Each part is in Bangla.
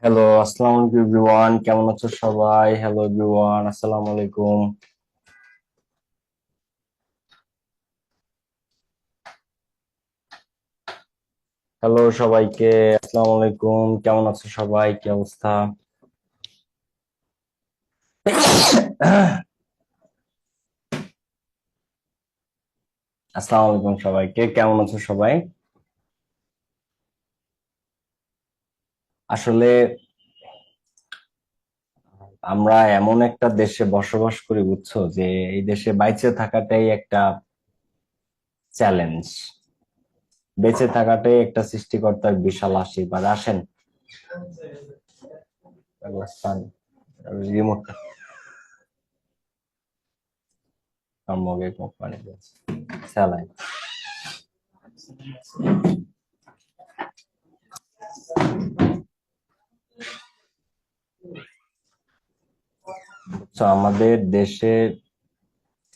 হ্যালো, আসসালামু আলাইকুম এভরিওয়ান। কেমন আছো সবাই? হ্যালো এভরিওয়ান, আসসালামু আলাইকুম। হ্যালো সবাইকে, আসসালামু আলাইকুম। কেমন আছো সবাই? কি অবস্থা? আসসালামু আলাইকুম সবাইকে, কেমন আছো সবাই? আসলে আমরা এমন একটা দেশে বসবাস করি, বুঝছো, যে এই দেশে বাইচে থাকাটাই একটা চ্যালেঞ্জ। বেঁচে থাকাটাই একটা সৃষ্টিকর্তার বিশাল আশীর্বাদ। আসেন, রিমোট মগে কোম্পানি স্যালাইন। তো আমাদের দেশের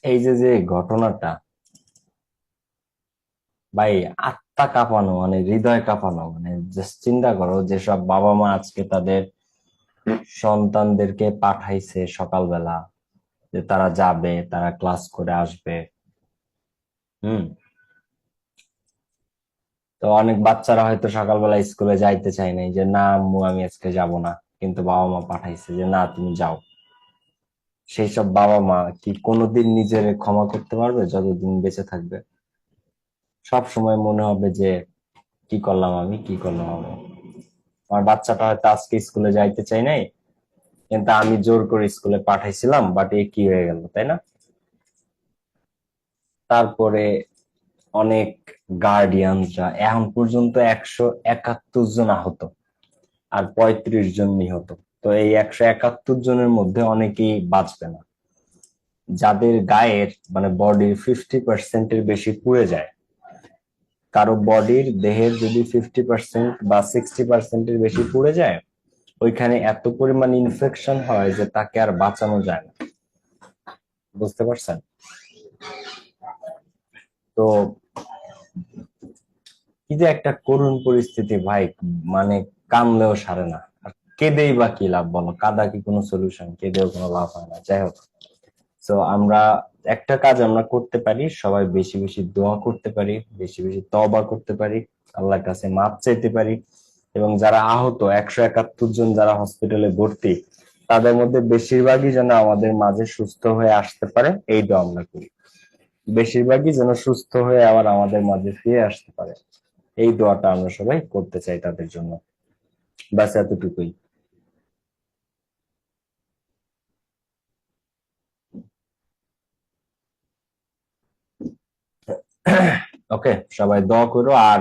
এই যে যে ঘটনাটা, ভাই, আত্মা কাঁপানো, মানে হৃদয় কাঁপানো। মানে জাস্ট চিন্তা করো, যেসব বাবা মা আজকে তাদের সন্তানদেরকে পাঠাইছে সকালবেলা, যে তারা যাবে, তারা ক্লাস করে আসবে। হুম। তো অনেক বাচ্চারা হয়তো সকালবেলা স্কুলে যাইতে চায় নাই, যে না আম্মু আমি আজকে যাব না, কিন্তু বাবা মা পাঠাইছে যে না তুমি যাও। সেই সব বাবা মা কি কোনোদিন নিজের ক্ষমা করতে পারবে যতদিন বেঁচে থাকবে? সব সময় মনে হবে যে কি করলাম আমি, কি করলাম আমি। আমার বাচ্চাটা হয়তো আজকে স্কুলে যাইতে চাই নাই, কিন্তু আমি জোর করে স্কুলে পাঠাইছিলাম, বাট এ কি হয়ে গেল, তাই না? তারপরে অনেক গার্ডিয়ানরা এখন পর্যন্ত 171 জন আহত আর 35 জন নিহত। তো এই 171 জনের মধ্যে অনেকেই বাঁচবে না, যাদের গায়ের মানে বডির 50% বেশি পুড়ে যায়। কারো বডির দেহের যদি 50% বা 60% বেশি পুড়ে যায়, ওইখানে এত পরিমাণ ইনফেকশন হয় যে তাকে আর বাঁচানো যায় না। বুঝতে পারছেন? তো কি যে একটা করুণ পরিস্থিতি ভাই, মানে কানলেও সারে না। আর কেঁদেই বা কি লাভ বলো? কাদা কি কোনো সলিউশন? কেঁদেও কোনো লাভ হয় না। যাই হোক, তো আমরা একটা কাজ আমরা করতে পারি, সবাই বেশি বেশি দোয়া করতে পারি, বেশি বেশি তওবা করতে পারি, আল্লাহর কাছে মাপ চাইতে পারি। এবং যারা আহত, 171 জন যারা হসপিটালে ভর্তি, তাদের মধ্যে বেশিরভাগই যেন আমাদের মাঝে সুস্থ হয়ে আসতে পারে, এই দোয়া আমরা করি। বেশিরভাগই যেন সুস্থ হয়ে আবার আমাদের মাঝে ফিরে আসতে পারে, এই দোয়াটা আমরা সবাই করতে চাই তাদের জন্য। ব্যাস এতটুকুই। ওকে, সবাই দোয়া করো। আর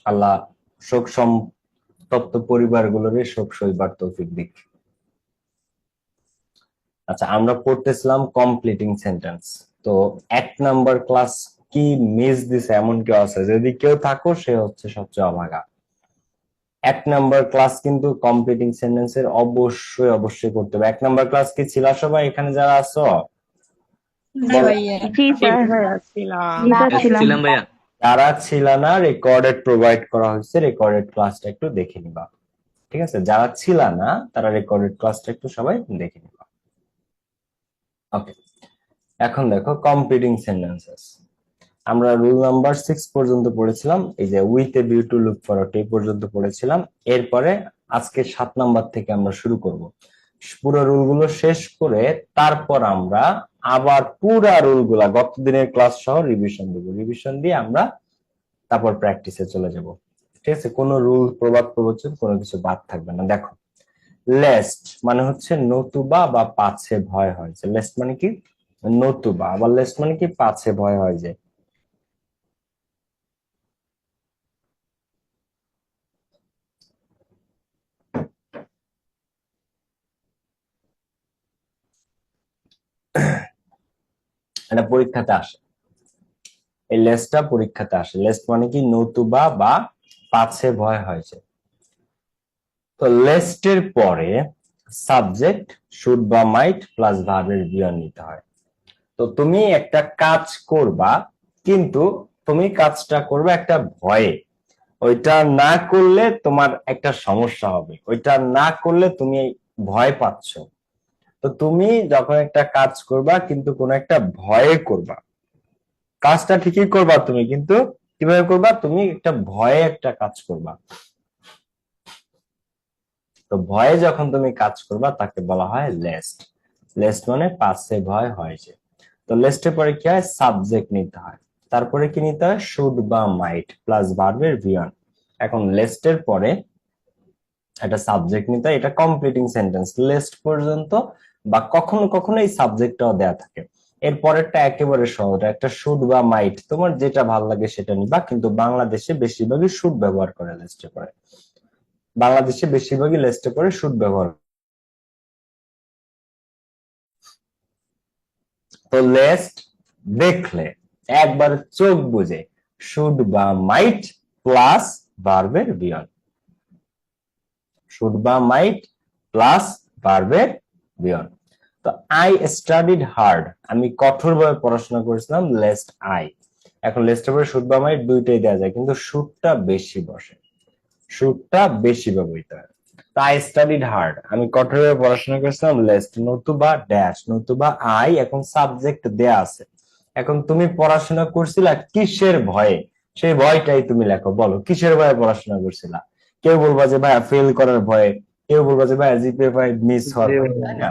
আল্লাহ শোক সন্তপ্ত পরিবারগুলোরই শোক সইবার তৌফিক দিক। আচ্ছা, আমরা পড়তেছিলাম কমপ্লিটিং সেন্টেন্স। তো 1 নাম্বার ক্লাস কি মিস দিছে এমন কেউ আছে? যদি কেউ থাকো, সে হচ্ছে সবচেয়ে অভাগা। 1 নাম্বার ক্লাস কিন্তু কমপ্লিটিং সেন্টেন্সের অবশ্যই অবশ্যই করতে হবে। 1 নাম্বার ক্লাস কি ছিল সবাই এখানে যারা আছো? জি বলো। ভাইয়া। জি স্যার। ছিলাম। জি স্যার, ছিলাম। ছিলাম ভাইয়া। যারা ছিল না, রেকর্ডেড প্রোভাইড করা হয়েছে, রেকর্ডেড ক্লাসটা একটু দেখে নিবা। ঠিক আছে? যারা ছিল না তারা রেকর্ডেড ক্লাসটা একটু সবাই দেখে নিবা। ওকে, এখন দেখো কমপ্লিটিং সেন্টেন্সেস। আমরা রুল নাম্বার 6 পর্যন্ত পড়েছিলাম, এই যে with a view to look forward এই পর্যন্ত পড়েছিলাম। এরপরে আজকে 7 নাম্বার থেকে আমরা শুরু করব। পুরো রুলগুলো শেষ করে তারপর আমরা আবার পুরা রুলগুলা গত দিনের ক্লাস সহ রিভিশন দেব। রিভিশন দিয়ে আমরা তারপর প্র্যাকটিসে চলে যাব। ঠিক আছে? কোনো রুল, প্রবাদ, প্রবচন কোনো কিছু বাদ থাকবে না। দেখো, লেস্ট মানে হচ্ছে নতুবা বা পাছে ভয় হয় যে। লেস্ট মানে কি? নতুবা। আবার লেস্ট মানে কি? পাছে ভয় হয় যে। এটা পরীক্ষাতে আসে, এই লেসটা পরীক্ষাতে আসে। লেস্ট মানে কি? নতুবা বা পাছে ভয় হয় যে। তো লেস্টের পরে সাবজেক্ট শুড বা মাইট প্লাস ভার্বের বিয়ন নিতে হয়। তো তুমি একটা কাজ করবা, কিন্তু তুমি কাজটা করবে একটা ভয়ে। ওইটা না করলে তোমার একটা সমস্যা হবে, ওইটা না করলে তুমি ভয় পাচ্ছ। তো তুমি যখন একটা কাজ করবা কিন্তু কোনো একটা ভয়ে করবা, কাজটা ঠিকই করবা তুমি, কিন্তু কিভাবে করবা, তুমি একটা ভয়ে একটা কাজ করবা। তো ভয়ে যখন তুমি কাজ করবা তাকে বলা হয় লেস্ট। লেস্ট মানে পাশে ভয় হয় যে। তো লেস্টের পরে কি হয়, সাবজেক্ট নিতে হয়, তারপরে কি নিতে হয়, শুড বা মাইট প্লাস ভার্বের ভিয়ন। এখন লেস্টের পরে একটা সাবজেক্ট নিতে হয়, এটা কমপ্লিটিং সেন্টেন্স লেস্ট পর্যন্ত, বা কখনো কখনো এই সাবজেক্টটাও দেয়া থাকে। এর পরেরটা একেবারে সহজ, একটা শুড বা মাইট, তোমার যেটা ভালো লাগে সেটা নিবা, কিন্তু বাংলাদেশে বেশিরভাগই শুড ব্যবহার করে লেস্টে পরে, বাংলাদেশে বেশিরভাগই লেস্টে পরে শুড ব্যবহার। তো লেস্ট দেখলে একবার চোখ বুঝে শুড বা মাইট প্লাস ভার্বের বিয়ন, শুড বা মাইট প্লাস ভার্বের বিয়ন। তো আই স্টাডিড হার্ড, আমি কঠোরভাবে পড়াশোনা করেছিলাম, লেস্ট আই। এখন লেস্টের পরে শুড বা মাইট দুইটাই দেওয়া যায়, কিন্তু শুডটা বেশি বসে, শুডটা বেশি ব্যবহৃত হয়। তো আই স্টাডিড হার্ড, আমি কঠোরভাবে পড়াশোনা করেছিলাম, লেস্ট নতুবা ড্যাশ নতুবা আই, এখন সাবজেক্ট দেয়া আছে। এখন তুমি পড়াশোনা করছিলা কিসের ভয়ে, সেই ভয়টাই তুমি লেখো, বলো কিসের ভয়ে পড়াশোনা করছিলা। কেউ বলবা যে ভাইয়া ফেল করার ভয়ে, কেউ বলবা যে ভাইয়া জিপিএ 5 মিস হওয়ার ভয়ে, তাই না,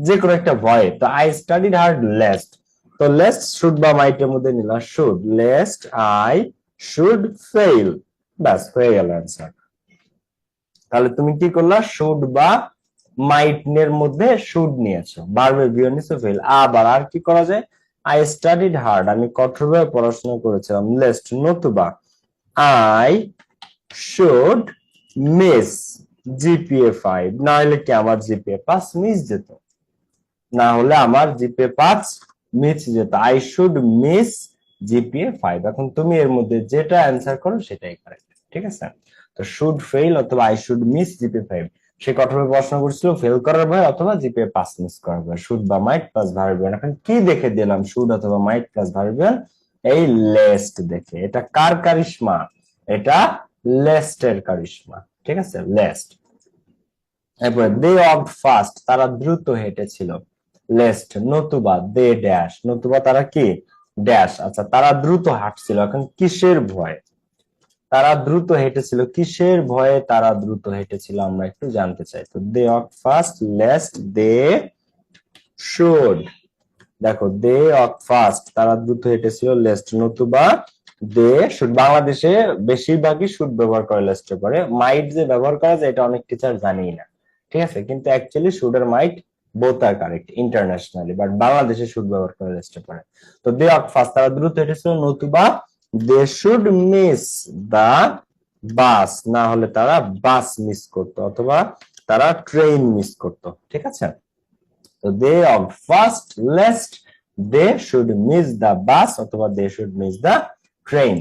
যে কোনো একটা ভয়। তো আই স্টাডিড হার্ড লেস্ট, তো লেস্ট শুড বা মাইটের মধ্যে নিলা should, lest I should fail, ব্যাস হয়ে গেল অ্যান্সার। তাহলে তুমি কি করলা, শুড বা মাইট এর মধ্যে শুড নিয়েছো, ভার্বের বিয়ন নিছো ফেল। আবার আর কি করা যায়, আই স্টাডিড হার্ড, আমি কঠোরভাবে পড়াশোনা করেছিলাম, লেস্ট নতুবা আই শুড মিস জিপিএ 5, না হলে কি আমার জিপিএ 5 মিস যেত, না হলে আমার জিপিএ 5 মিস যেত, আই শুড মিস জিপিএ 5। এখন তুমি এর মধ্যে যেটা অ্যান্সার করো সেটাই কারেক্ট, ঠিক আছে। তো শুড ফেল অথবা আই শুড মিস জিপিএ 5, সে কঠোরভাবে পড়াশোনা করছিল ফেল করার ভয় অথবা জিপিএ 5 মিস করার ভয়, শুড বা মাইট প্লাস ভার্বিয়ান। এখন কি দেখে দিলাম, শুড অথবা মাইট প্লাস ভার্বিয়ান, এই লেস্ট দেখে। এটা কার কারিশমা, এটা লেস্টের কারিশমা, ঠিক আছে, লেস্ট। এরপরে দে ওয়াকড ফাস্ট, তারা দ্রুত হেঁটেছিল, লেস্ট নতুবা দে ড্যাশ নতুবা তারা কি ড্যাশ। আচ্ছা, তারা দ্রুত হাঁটছিল, এখন কিসের ভয়, তারা দ্রুত হেঁটেছিল, কিসের ভয়ে তারা দ্রুত হেঁটেছিল আমরা একটু জানতে চাই। তো they walked fast, lest they should, দেখো দে ওয়াক ফাস্ট, তারা দ্রুত হেঁটেছিল, লেস্ট নতুবা দে শুড। বাংলাদেশে বেশিরভাগই শুড ব্যবহার করে লেস্টে পরে, মাইট যে ব্যবহার করা যায় এটা অনেক টিচার জানি না, ঠিক আছে, কিন্তু অ্যাকচুয়ালি শুড আর মাইট বোথ আর কারেক্ট ইন্টারন্যাশনালি, বাট বাংলাদেশে শুড ব্যবহার করে লেস্টে পরে। তো দে ওয়াক ফাস্ট, তারা দ্রুত হেঁটেছিল, নতুবা দে শুড মিস দা বাস, না হলে তারা বাস মিস করতো অথবা তারা ট্রেন মিস করতো, ঠিক আছে। তো they of first lest they should miss the bus অথবা they should miss the train.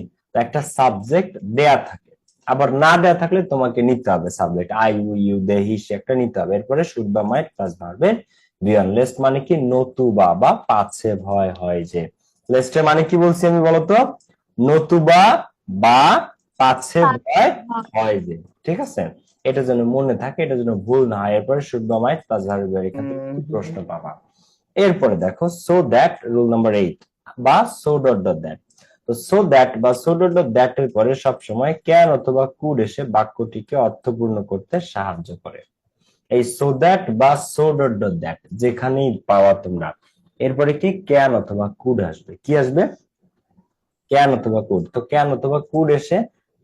একটা সাবজেক্ট দেয়া থাকে, আবার না দেয়া থাকলে তোমাকে নিতে হবে subject, I you they he she একটা নিতে হবে। এরপরে শুড বা মাইট প্লাস ভার্বের বিয়ন। লেস্ট মানে কি, নতুবা বা পাছে ভয় হয় যে। লেস্টের মানে কি বলছি আমি বলতো, নতুবা বা পাছে ভয় হয় যে, ঠিক আছে। এটা যেন মনে থাকে, এটা যেন ভুল না হয়। এরপরে শুড বা মাইট প্লাস ভার্ব, এখান থেকে প্রশ্ন পাবা। এরপরে দেখো সো দ্যাট, রুল নাম্বার 8 বা সো ডট ডট দ্যাট। তো সো দ্যাট বা সো ডট ডট দ্যাট এর পরে সবসময় ক্যান অথবা কুড এসে বাক্যটিকে অর্থপূর্ণ করতে সাহায্য করে। এই সো দ্যাট বা সো ডট ডট দ্যাট যেখানেই পাওয়া তোমরা, এরপরে কি ক্যান অথবা কুড আসবে, কি আসবে, ক্যান অথবা কুড। তো ক্যান অথবা কুড এসে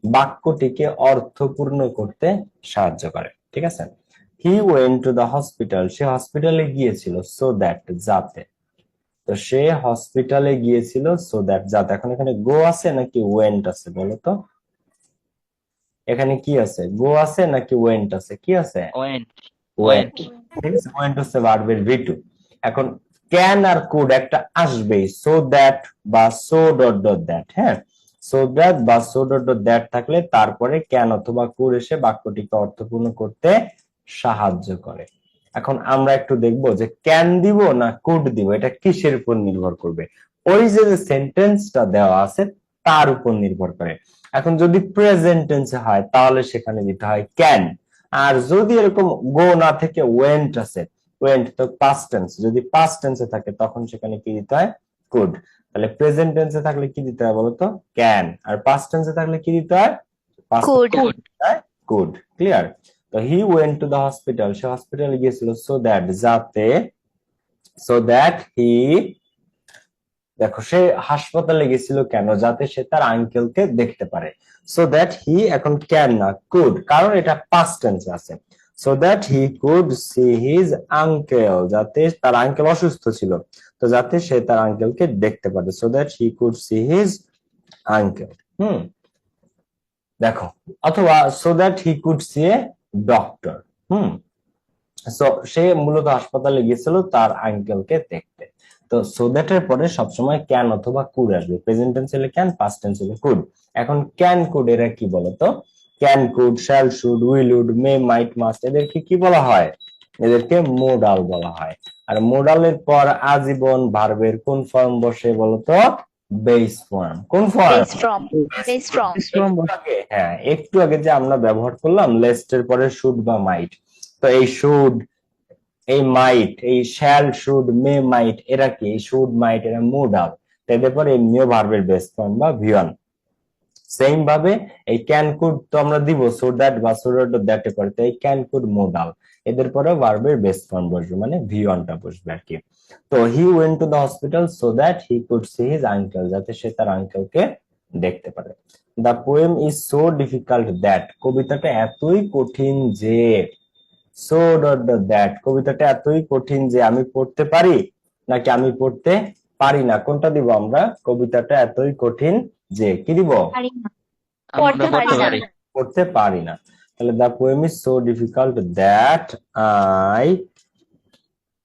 বাক্যটিকে অর্থপূর্ণ করতে সাহায্য করে, ঠিক আছে। He went to the hospital, সে হসপিটালে গিয়েছিল, সো দ্যাট যাতে। তো সে হসপিটালে গিয়েছিল সো দ্যাট যাতে। এখন এখানে গো আছে নাকি ওয়েন্ট আছে বলো তো, এখানে কি আছে, গো আছে নাকি ওয়েন্ট আছে, কি আছে, ওয়েন্ট ওয়েন্ট, ওয়েন্ট ঠিক আছে। ওয়েন্ট হচ্ছে ভার্বের ভি2। এখন ক্যান আর কুড একটা আসবেই, সো দ্যাট বা সো ডট ডট দ্যাট, হ্যাঁ, সো দ্যাট বা সো ডট ডট দ্যাট থাকলে তারপরে ক্যান অথবা কুড এসে বাক্যটিকে অর্থপূর্ণ করতে সাহায্য করে। এখন আমরা একটু দেখবো যে ক্যান দিব না কুড দিব, এটা কিসের উপর নির্ভর করবে, ওই যে সেন্টেন্সটা দেওয়া আছে তার উপর নির্ভর করে। এখন যদি প্রেজেন্ট টেন্সে হয় তাহলে সেখানে দিতে হয় ক্যান। আর যদি এরকম গো না থেকে ওয়েন্ট আছে, ওয়েন্ট তো পাস্ট টেন্স, যদি পাস্ট টেন্সে থাকে তখন সেখানে কি দিতে হয় কুড। তাহলে প্রেজেন্ট টেন্সে থাকলে কি দিতে হয় বলতো ক্যান, আর পাস্ট টেন্সে থাকলে কি দিতে হয় পাস্ট Could. কুড। ক্লিয়ার? তো he went to the hospital, সে হসপিটালে গিয়েছিল সো দ্যাট, যাতে, সো দ্যাট হি, দেখো সে হাসপাতালে গেছিল কেন, যাতে সে তার আঙ্কেলকে দেখতে পারে। সো দ্যাট হি এখন ক্যান না কুড, কারণ এটা পাস্ট টেন্সে আছে। So that he could see his uncle, যাতে তার আঙ্কেল অসুস্থ ছিল, তো যাতে সে তার আঙ্কেলকে দেখতে পারে। So that he could see his uncle. দেখো, অথবা so that he could see a doctor. So সে মূলত হাসপাতালে গিয়েছিল তার আঙ্কেলকে দেখতে। তো সো দ্যাট এর পরে সবসময় ক্যান অথবা কুড আসবে, প্রেজেন্ট টেন্স হলে ক্যান, পাস্ট টেন্স হলে কুড। এখন ক্যান কুড এরা কি বলতো, can could, shall should, will would, may might must, এদেরকে কি বলা হয়, এদেরকে মোডাল বলা হয়। আর মোডালের পর আজীবন ভার্বের কোন ফর্ম বসে বলতো, বেস ফর্ম। কোন form? Based from. Based from. হ্যাঁ, একটু আগে যে আমরা ব্যবহার করলাম লেস্টের পরে শুড বা মাইট, তো এই শুড, এই মাইট, এই শ্যাল শুড মে মাইট, এরা কি, শুড মাইট এরা মোডাল, এদের পরে এমনিও ভার্বের বেস ফর্ম বা ভিওন। সেম ভাবে এই ক্যান কুড তো আমরা দিব সো দ্যাট বা সো দ্যাট এ পরে, তো এই ক্যান কুড মোডাল, এদের পরে ভার্বের বেস ফর্ম বসবে, মানে ভিওনটা বসবে আর কি। তো he went to the hospital so that he could see his uncle, যাতে সে তার আঙ্কেলকে দেখতে পারে। The poem is so difficult that, কবিতাটা এতই কঠিন যে, সো ডট ডট দ্যাট, কবিতাটা এতই কঠিন যে আমি পড়তে পারি নাকি আমি পড়তে পারি না, কোনটা দিব আমরা, কবিতাটা এতই কঠিন যে কি দিব, পড়তে পারি না। পড়তে পারি না। তাহলে the poem is so difficult that I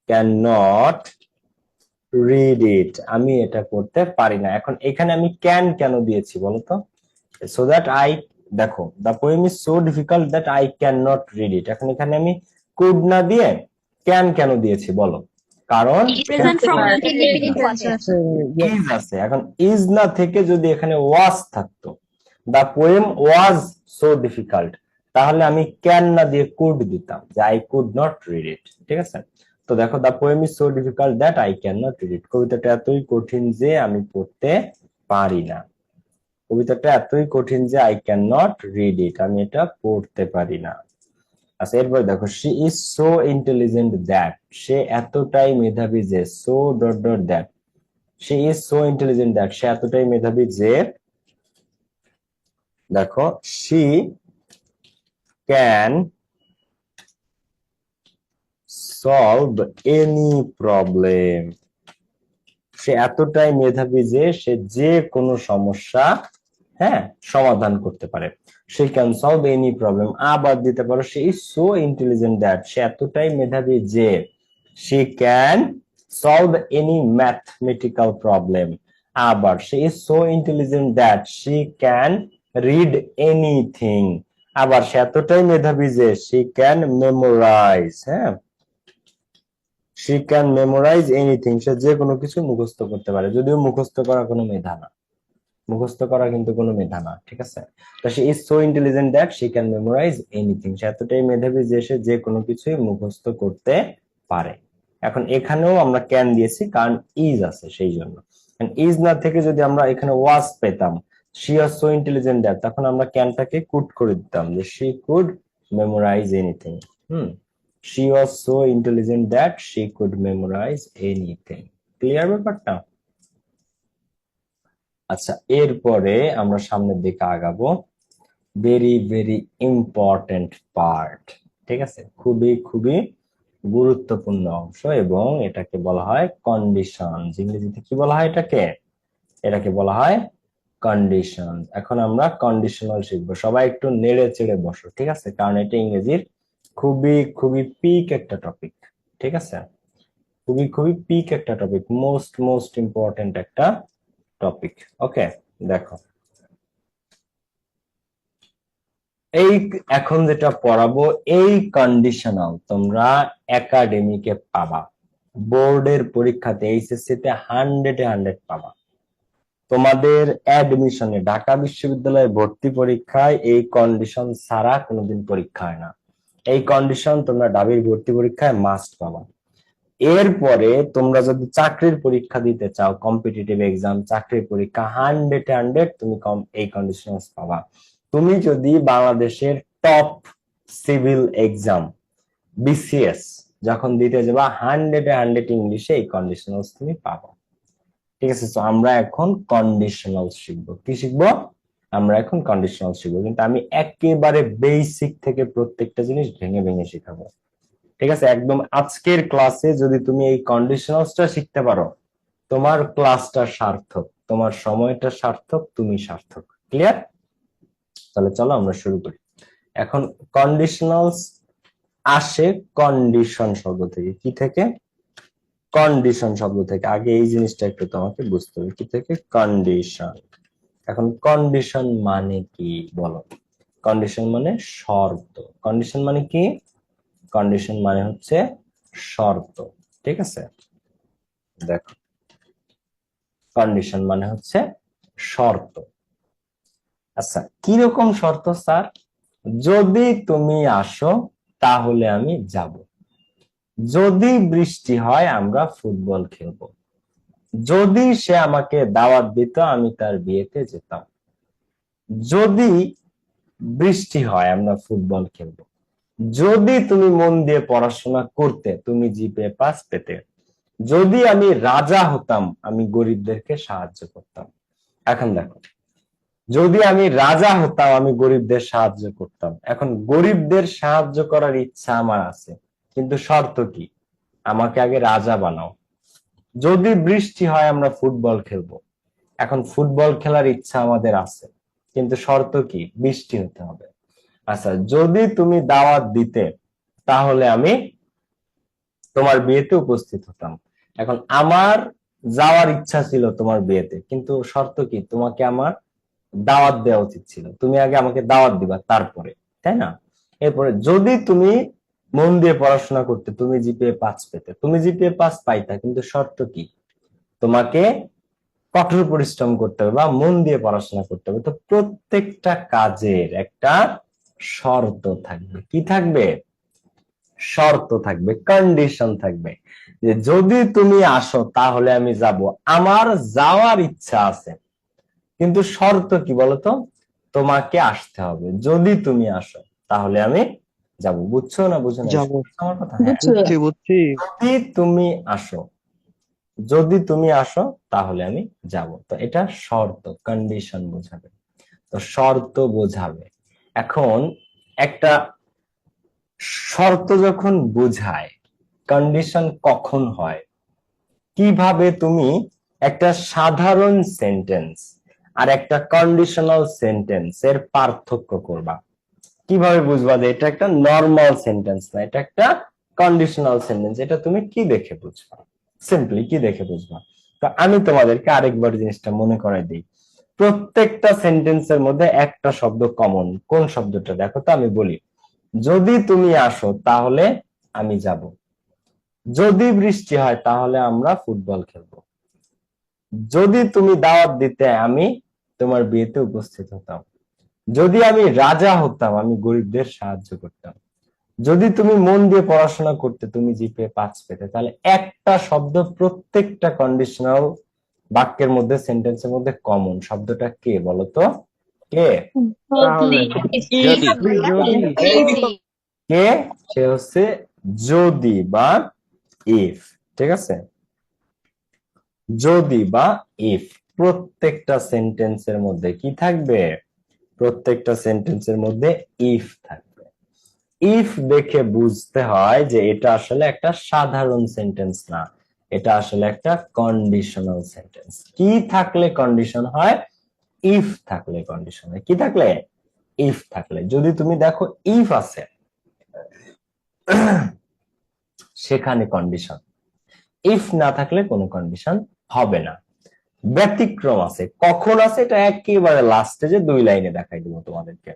can not read it, আমি এটা পড়তে পারি না। এখন এখানে আমি ক্যান কেন দিয়েছি বলতো, সো দ্যাট আই, দেখো the poem is so difficult that I can not read ইট, এখন এখানে আমি কুড না দিয়ে ক্যান কেন দিয়েছি বলো, কারণ Present from infinitive আছে। ইজ আছে। এখন ইজ না থেকে যদি এখানে ওয়াজ থাকতো, the poem was so difficult, তাহলে আমি ক্যান না দিয়ে কুড দিতাম, যে আই কুড নট রিড ইট। ঠিক আছে? তো দেখো, the poem is so difficult that I can not read ইট, কবিতাটা এতই কঠিন যে আমি পড়তে পারি না, কবিতাটা এতই কঠিন যে I can not read it, আমি এটা পড়তে পারি না। আচ্ছা, এরপর দেখো, she is so intelligent that, সে এতটাই মেধাবী যে, so dot dot that, she is so intelligent that, সে এতটাই মেধাবী যে, দেখো she can solve any problem, সে এতটাই মেধাবী যে সে যে কোনো সমস্যা, হ্যাঁ, সমাধান করতে পারে। She can solve any problem, আবার দিতে পারো she is so intelligent that, সে এতটাই মেধাবী যে she can solve any mathematical problem, আবার she is so intelligent that she can read anything, আবার সে এতটাই মেধাবী যে সে ক্যান মেমোরাইজ, হ্যাঁ, she can memorize anything, সে যে কোনো কিছু মুখস্থ করতে পারে, যদিও মুখস্থ করা কোনো মেধা না, মুখস্থ করা কিন্তু কোনো মেধা না। ঠিক আছে? তো she is so intelligent that she can memorize anything, সে এতটাই মেধাবী যে সে যে কোনো কিছুই মুখস্থ করতে পারে। এখন এখানেও আমরা ক্যান দিয়েছি কারণ ইজ আছে সেই জন্য, ইজ না থেকে যদি আমরা এখানে ওয়াজ পেতাম, she was so intelligent that, তখন আমরা ক্যানটাকে কুড করে দিতাম যে she could memorize anything। she was so intelligent that she could memorize anything। Clear ব্যাপারটা? আচ্ছা, এরপরে আমরা সামনের দিকে আগাবো, ভেরি ভেরি ইম্পর্টেন্ট পার্ট। ঠিক আছে? খুবই খুবই গুরুত্বপূর্ণ অংশ, এবং এটাকে বলা হয় কন্ডিশন। ইংরেজিতে কি বলা হয় এটাকে? এটাকে বলা হয় কন্ডিশন। এখন আমরা কন্ডিশনাল শিখবো, সবাই একটু নেড়ে চেড়ে বসো। ঠিক আছে? কারণ এটা ইংরেজির খুবই খুবই পিক একটা টপিক। ঠিক আছে? খুবই খুবই পিক একটা টপিক, মোস্ট মোস্ট ইম্পর্টেন্ট একটা টপিক। ওকে, দেখো, এই এখন যেটা পড়াবো এই কন্ডিশনাল তোমরা একাডেমিকে পাবা, বোর্ডের পরীক্ষাতে এইচএসসি তে 100-এ 100 পাবা। তোমাদের অ্যাডমিশনে ঢাকা বিশ্ববিদ্যালয়ে ভর্তি পরীক্ষায় এই কন্ডিশন ছাড়া কোনোদিন পরীক্ষা হয় না। এই কন্ডিশন তোমরা ঢাবির ভর্তি পরীক্ষায় মাস্ট পাবা। এরপরে তোমরা যদি চাকরির পরীক্ষা দিতে চাও, কম্পিটিটিভ এক্সাম, চাকরির পরীক্ষা, 100 তুমি এই কন্ডিশন পাবা। তুমি যদি বাংলাদেশের টপ সিভিল এক্সাম বিসিএস যখন দিতে যাবা, 100 ইংলিশে এই কন্ডিশনালস তুমি পাবা। ঠিক আছে, তো আমরা এখন কন্ডিশনাল শিখবো। কি শিখবো? আমরা এখন কন্ডিশনাল শিখবো, কিন্তু আমি একেবারে বেসিক থেকে প্রত্যেকটা জিনিস ভেঙে ভেঙে শিখাবো। ঠিক আছে, একদম আজকের ক্লাসে যদি তুমি এই কন্ডিশনালসটা শিখতে পারো, তোমার ক্লাসটা সার্থক, তোমার সময়টা সার্থক, তুমি সার্থক। ক্লিয়ার? তাহলে চলো আমরা শুরু করি। এখন কন্ডিশনালস আসে কন্ডিশন শব্দ থেকে। কি থেকে? কন্ডিশন শব্দ থেকে। আগে এই জিনিসটা একটু তোমাকে বুঝতে হবে। কি থেকে? কন্ডিশন। এখন কন্ডিশন মানে কি বলো? কন্ডিশন মানে শর্ত। কন্ডিশন মানে কি? কন্ডিশন মানে হচ্ছে শর্ত। ঠিক আছে, দেখো, কন্ডিশন মানে হচ্ছে শর্ত। আচ্ছা, কিরকম শর্ত স্যার? যদি তুমি আসো তাহলে আমি যাব, যদি বৃষ্টি হয় আমরা ফুটবল খেলবো, যদি সে আমাকে দাওয়াত দিত আমি তার বিয়েতে যেতাম, যদি বৃষ্টি হয় আমরা ফুটবল খেলবো, যদি তুমি মন দিয়ে পড়াশোনা করতে তুমি জিপিএ 5 পেতে, যদি আমি রাজা হতাম আমি গরিবদেরকে সাহায্য করতাম। এখন দেখো, যদি আমি রাজা হতাম আমি গরিবদের সাহায্য করতাম। এখন গরিবদের সাহায্য করার ইচ্ছা আমার আছে, কিন্তু শর্ত কি? আমাকে আগে রাজা বানাও। যদি বৃষ্টি হয় আমরা ফুটবল খেলবো। এখন ফুটবল খেলার ইচ্ছা আমাদের আছে, কিন্তু শর্ত কি? বৃষ্টি হতে হবে। আচ্ছা, যদি তুমি দাওয়াত দিতে তাহলে আমি তোমার বিয়েতে উপস্থিত হতাম। এখন আমার যাওয়ার ইচ্ছা ছিল তোমার বিয়েতে, কিন্তু শর্ত কি? তোমাকে আমার দাওয়াত দেওয়া উচিত ছিল, তুমি আগে আমাকে দাওয়াত দিবা তারপরে, তাই না? এরপরে যদি তুমি মন দিয়ে পড়াশোনা করতে তুমি জিপিএ 5 পেতে, তুমি জিপিএ 5 পাইতা, কিন্তু শর্ত কি? তোমাকে কঠোর পরিশ্রম করতে হবে বা মন দিয়ে পড়াশোনা করতে হবে। তো প্রত্যেকটা কাজের একটা শর্ত থাকবে। কি থাকবে? শর্ত থাকবে, কন্ডিশন থাকবে, যে যদি তুমি আসো তাহলে আমি যাব। আমার যাওয়ার ইচ্ছা আছে, কিন্তু শর্ত কি বলতো? তোমাকে আসতে হবে। যদি তুমি আসো তাহলে আমি যাব। বুঝছো না বুঝো না যাবো। আমার কথা? হ্যাঁ, বুঝছি বুঝছি। যদি তুমি আসো, যদি তুমি আসো তাহলে আমি যাব। তো এটা শর্ত, কন্ডিশন বোঝাবে। তো শর্ত বোঝাবে। এখন একটা শর্ত যখন বোঝায়, কন্ডিশন কখন হয়? কিভাবে তুমি একটা সাধারণ সেন্টেন্স আর একটা কন্ডিশনাল সেন্টেন্স এর পার্থক্য করবা? কিভাবে বুঝবা যে এটা একটা নর্মাল সেন্টেন্স না, এটা একটা কন্ডিশনাল সেন্টেন্স? এটা তুমি কি দেখে বুঝবা? সিম্পলি কি দেখে বুঝবা? তো আমি তোমাদেরকে আরেকবার জিনিসটা মনে করাই দিই। প্রত্যেকটা সেন্টেন্সের মধ্যে একটা শব্দ কমন। কোন শব্দটা? দেখো তো, আমি বলি, যদি তুমি আসো তাহলে আমি যাব, যদি বৃষ্টি হয় তাহলে আমরা ফুটবল খেলবো, যদি তুমি দাওয়াত দিতে আমি তোমার বিয়েতে উপস্থিত হতাম, যদি আমি রাজা হতাম আমি গরিবদের সাহায্য করতাম, যদি তুমি মন দিয়ে পড়াশোনা করতে তুমি জিপিএ 5 পেতে। তাহলে একটা শব্দ প্রত্যেকটা কন্ডিশনাল বাক্যের মধ্যে, সেন্টেন্সের মধ্যে কমন। শব্দটা কে বলতো? কে? তাহলে Easy. যদি Easy. কে? সে হচ্ছে যদি বা ইফ। ঠিক আছে, যদি বা ইফ। প্রত্যেকটা সেন্টেন্সের মধ্যে কি থাকবে? প্রত্যেকটা সেন্টেন্সের মধ্যে ইফ থাকবে। ইফ দেখে বুঝতে হয় যে এটা আসলে একটা সাধারণ সেন্টেন্স না, এটা আসলে একটা কন্ডিশনাল সেন্টেন্স। কি থাকলে কন্ডিশন হয়? ইফ থাকলে কন্ডিশন হয়। কি থাকলে? ইফ থাকলে। যদি তুমি দেখো ইফ আছে সেখানে কন্ডিশন, ইফ না থাকলে কোনো কন্ডিশন হবে না। ব্যতিক্রম আছে। কখন আছে? এটা একেবারে লাস্টে যে 2 লাইনে দেখাই দিব তোমাদেরকে।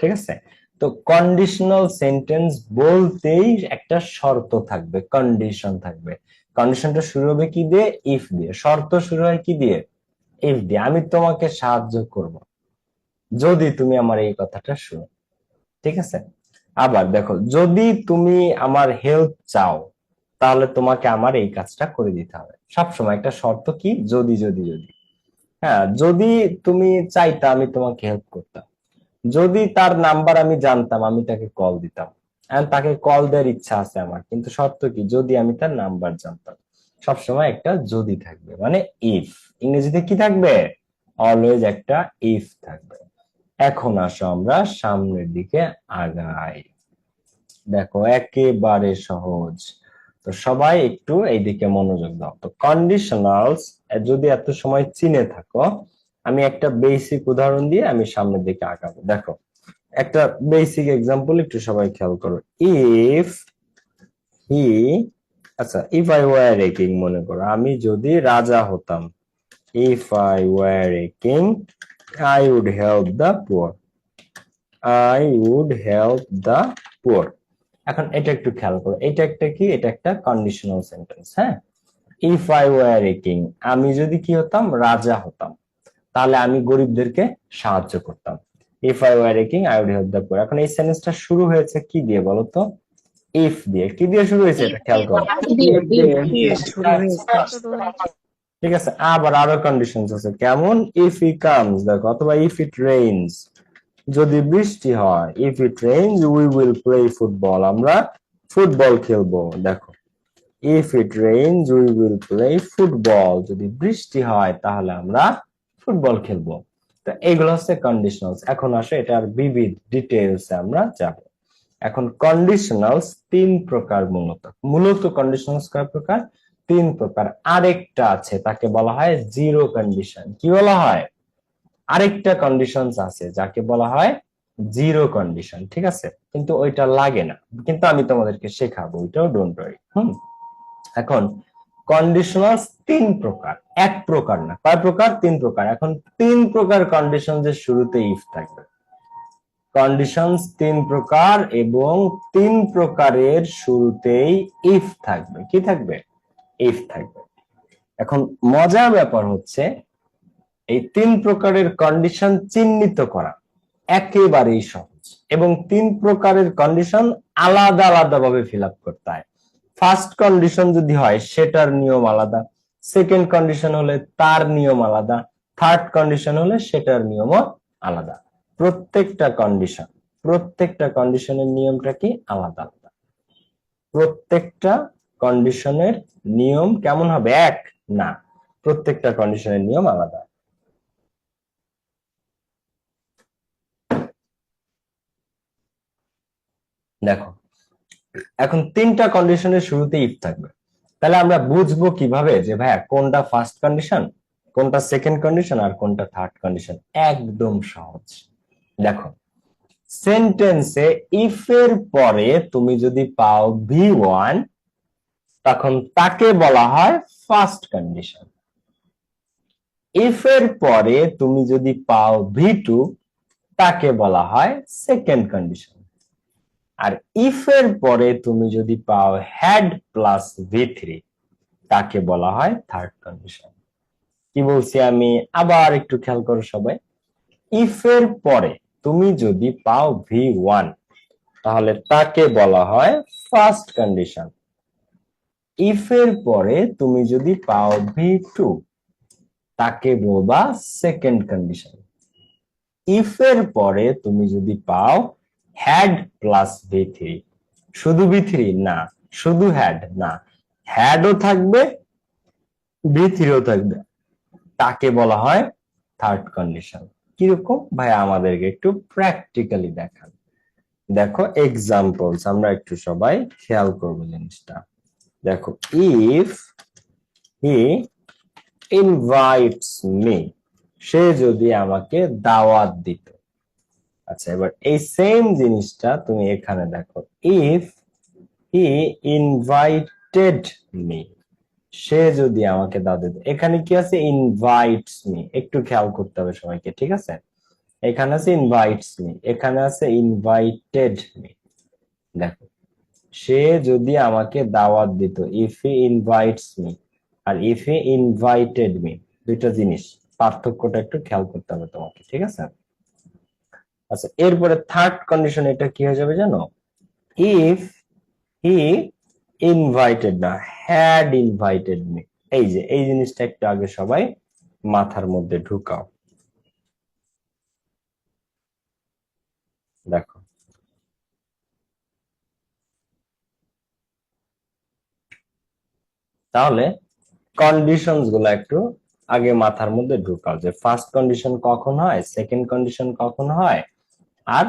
ঠিক আছে, তো কন্ডিশনাল সেন্টেন্স বলতেই একটা শর্ত থাকবে, কন্ডিশন থাকবে। কন্ডিশনটা শুরু হবে কি দিয়ে? ইফ দিয়ে। শর্ত শুরু হয় কি দিয়ে? ইফ দিয়ে আমি তোমাকে সাহায্য করব যদি তুমি আমার এই কথাটা শুনো, ঠিক আছে। আবার দেখো, যদি তুমি আমার হেল্প চাও তাহলে তোমাকে আমার এই কাজটা করে দিতে হবে। সবসময় একটা শর্ত কি, যদি যদি যদি। হ্যাঁ, যদি তুমি চাইতা আমি তোমাকে হেল্প করতাম, যদি তার নাম্বার আমি জানতাম আমি তাকে কল দিতাম, and তাকে কল দেওয়ার ইচ্ছা আছে আমার, কিন্তু শর্ত কি, যদি আমি তার নাম্বার জানতাম। সবসময় একটা যদি থাকবে, মানে ইফ। ইংরেজিতে কি থাকবে, অলওয়েজ একটা ইফ থাকবে। এখন আসো আমরা সামনের দিকে আগাই। দেখো একেবারে সহজ, তো সবাই একটু এইদিকে মনোযোগ দাও। তো কন্ডিশনালস যদি এত সময় চিনে থাকো, আমি একটা বেসিক উদাহরণ দিয়ে আমি সামনের দিকে আগাবো। দেখো একটা বেসিক এক্সাম্পল একটু সবাই খেয়াল করো। ইফ হি, আচ্ছা if I were a king, মনে করো আমি যদি রাজা হতাম। If I were a king I would help the poor, I would help the poor. এখন এটা একটু খেয়াল করো, এটা একটা কি, এটা একটা কন্ডিশনাল সেন্টেন্স। হ্যাঁ, if I were a king, আমি যদি কি হতাম, রাজা হতাম, তাহলে আমি গরিবদেরকে সাহায্য করতাম। If I were a king I would help the poor. এখন এই সেন্টেন্সটা শুরু হয়েছে কি দিয়ে বলো তো, ইফ দিয়ে। কি দিয়ে শুরু হয়েছে এটা খেয়াল করো। দিয়ে শুরু হয়েছে। ঠিক আছে, আবার আরো কন্ডিশনস আছে, কেমন, ইফ হি কামস, দেখো, অথবা ইফ ইট রেইনস, যদি বৃষ্টি হয়, if it rains we will play football, আমরা ফুটবল খেলবো। দেখো, if it rains we will play football, যদি বৃষ্টি হয় তাহলে আমরা ফুটবল খেলবো। তো এগুলো হচ্ছে কন্ডিশনালস। এখন আসো এটার বিবিধ ডিটেইলস আমরা যাব। এখন কন্ডিশনালস তিন প্রকার, মূলত মূলত কন্ডিশনালস কয় প্রকার, তিন প্রকার। আরেকটা আছে তাকে বলা হয় জিরো কন্ডিশন। কি বলা হয়, আরেকটা কন্ডিশনস আছে যাকে বলা হয় জিরো কন্ডিশন, ঠিক আছে, কিন্তু ওইটা লাগে না, কিন্তু আমি তোমাদেরকে শেখাবো, ওইটাও ডোন্ট ওয়ারি। এখন কন্ডিশনালস তিন প্রকার, এক প্রকার না, কয় প্রকার, তিন প্রকার। এখন তিন প্রকার কন্ডিশন যে শুরুতে ইফ থাকবে, কন্ডিশনস তিন প্রকার এবং তিন প্রকারের শুরুতেই ইফ থাকবে। কি থাকবে, ইফ থাকবে। এখন মজার ব্যাপার হচ্ছে এই তিন প্রকারের কন্ডিশন চিহ্নিত করা একেবারেই সহজ, এবং তিন প্রকারের কন্ডিশন আলাদা আলাদা ভাবে ফিল আপ করতে হয়। ফার্স্ট কন্ডিশন যদি হয় সেটার নিয়ম আলাদা, সেকেন্ড কন্ডিশন হলে তার নিয়ম আলাদা, থার্ড কন্ডিশন হলে সেটার নিয়মও আলাদা। প্রত্যেকটা কন্ডিশনের নিয়মটা কি, আলাদা আলাদা। প্রত্যেকটা কন্ডিশনের নিয়ম কেমন হবে, এক না, প্রত্যেকটা কন্ডিশনের নিয়ম আলাদা। দেখো এখন তিনটা কন্ডিশনের শুরুতে ইফ থাকবে, তাহলে আমরা বুঝবো কিভাবে যে ভাইয়া কোনটা ফার্স্ট কন্ডিশন, কোনটা সেকেন্ড কন্ডিশন আর কোনটা থার্ড কন্ডিশন। একদম সহজ। দেখো সেন্টেন্সে ইফ এর পরে তুমি যদি পাও V1 তখন তাকে বলা হয় ফার্স্ট কন্ডিশন। ইফ এর পরে তুমি যদি পাও V2 তাকে বলা হয় সেকেন্ড কন্ডিশন। আর ইফ এর পরে তুমি যদি পাও হ্যাড প্লাস V3 তাকে বলা হয় থার্ড কন্ডিশন। কি বলছি আমি, আবার একটু খেয়াল করো সবাই। ইফ এর পরে তুমি যদি পাও V1 তাহলে তাকে বলা হয় ফার্স্ট কন্ডিশন। ইফ এর পরে তুমি যদি পাও V2 তাকে বলবা সেকেন্ড কন্ডিশন। ইফ এর পরে তুমি যদি পাও হ্যাড প্লাস V3, শুধু V3 না, শুধু হ্যাড না, হ্যাডও থাকবে V3ও থাকবে, তাকে বলা হয় থার্ড কন্ডিশন। কিরকম ভাই, আমাদেরকে একটু প্র্যাকটিক্যালি দেখান। দেখো এক্সাম্পলস আমরা একটু সবাই খেয়াল করবো জিনিসটা। দেখো ইফ হি ইনভাইটস মি, সে যদি আমাকে দাওয়াত দিত। আচ্ছা এবার এই সেম জিনিসটা তুমি এখানে দেখো, ইফ হি ইনভাইটেড মি, সে যদি আমাকে দাওয়াত দিত। এখানে কি আছে, ইনভাইটস মি, একটু খেয়াল করতে হবে সবাইকে, ঠিক আছে। এখানে আছে ইনভাইটস মি, এখানে আছে ইনভাইটেড মি। দেখো সে যদি আমাকে দাওয়াত দিত, ইফ হি ইনভাইটস মি আর ইফ হি ইনভাইটেড মি, দুইটা জিনিস। পার্থক্যটা একটু খেয়াল করতে হবে তোমাকে, ঠিক আছে? আচ্ছা, এরপরে থার্ড কন্ডিশন এটা কি হয়ে যাবে জানো? ইফ হি ইনভাইটেড না, হ্যাড ইনভাইটেড মি। এই যে এই জিনিসটা একটু আগে সবাই মাথার মধ্যে ঢুকাও। দেখো, তাহলে কন্ডিশনস গুলো একটু আগে মাথার মধ্যে ঢুকাও, যে ফার্স্ট কন্ডিশন কখন হয়, সেকেন্ড কন্ডিশন কখন হয়, আর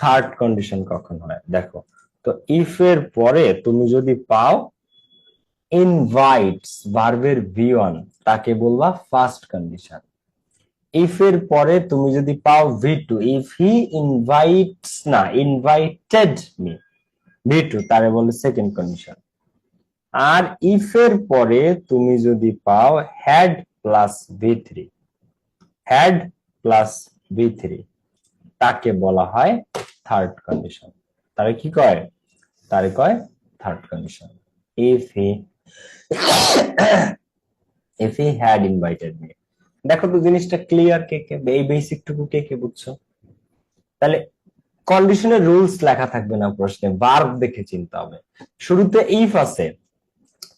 থার্ড কন্ডিশন কখন হয়। দেখো, তো ইফ এর পরে তুমি যদি পাও ইনভাইটস ভার্বের ভি1, তাকে বলবা ফার্স্ট কন্ডিশন। ইফ এর পরে তুমি যদি পাও ভি2, ইফ হি ইনভাইটস না, ইনভাইটেড মি, ভি2, তারে বলে সেকেন্ড কন্ডিশন। আর ইফ এর পরে তুমি যদি পাও হ্যাড প্লাস ভি3, হ্যাড প্লাস ভি3, তাকে বলা হয় থার্ড কন্ডিশন। তারে কি কয়? তারে কয় third condition. If he if he had invited me. দেখো তো জিনিসটা ক্লিয়ার? কে কে এই বেসিক টুকু কে কে বুঝছো? তাহলে কন্ডিশনের রুলস লেখা থাকবে না প্রশ্নে, ভার্ব দেখে চিনতে হবে। শুরুতে ইফ আছে,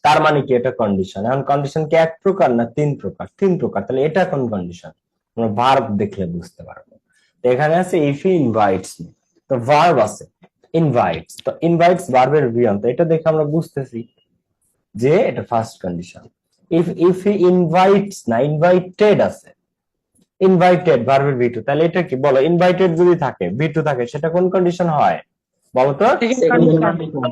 তার মানে কি এটা কন্ডিশন। এখন কন্ডিশন কি এক প্রকার না তিন প্রকার? তিন প্রকার। তাহলে এটা কোন কন্ডিশন? আমরা ভার্ব দেখলে বুঝতে পারবো। তো এখানে আছে ইফ হি ইনভাইটস মি, তো ভার্ব আছে ইনভাইটস, তো ইনভাইটস ভার্বের ভিয়ন, তো এটা দেখে আমরা বুঝতেছি যে এটা first condition. If he invites না, ইনভাইটেড আছে, ইনভাইটেড ভার্বের ভি2, তাহলে এটা কি বলো? ইনভাইটেড যদি থাকে, ভি2 থাকে, সেটা কোন কন্ডিশন হয় বলো তো? Second এই condition.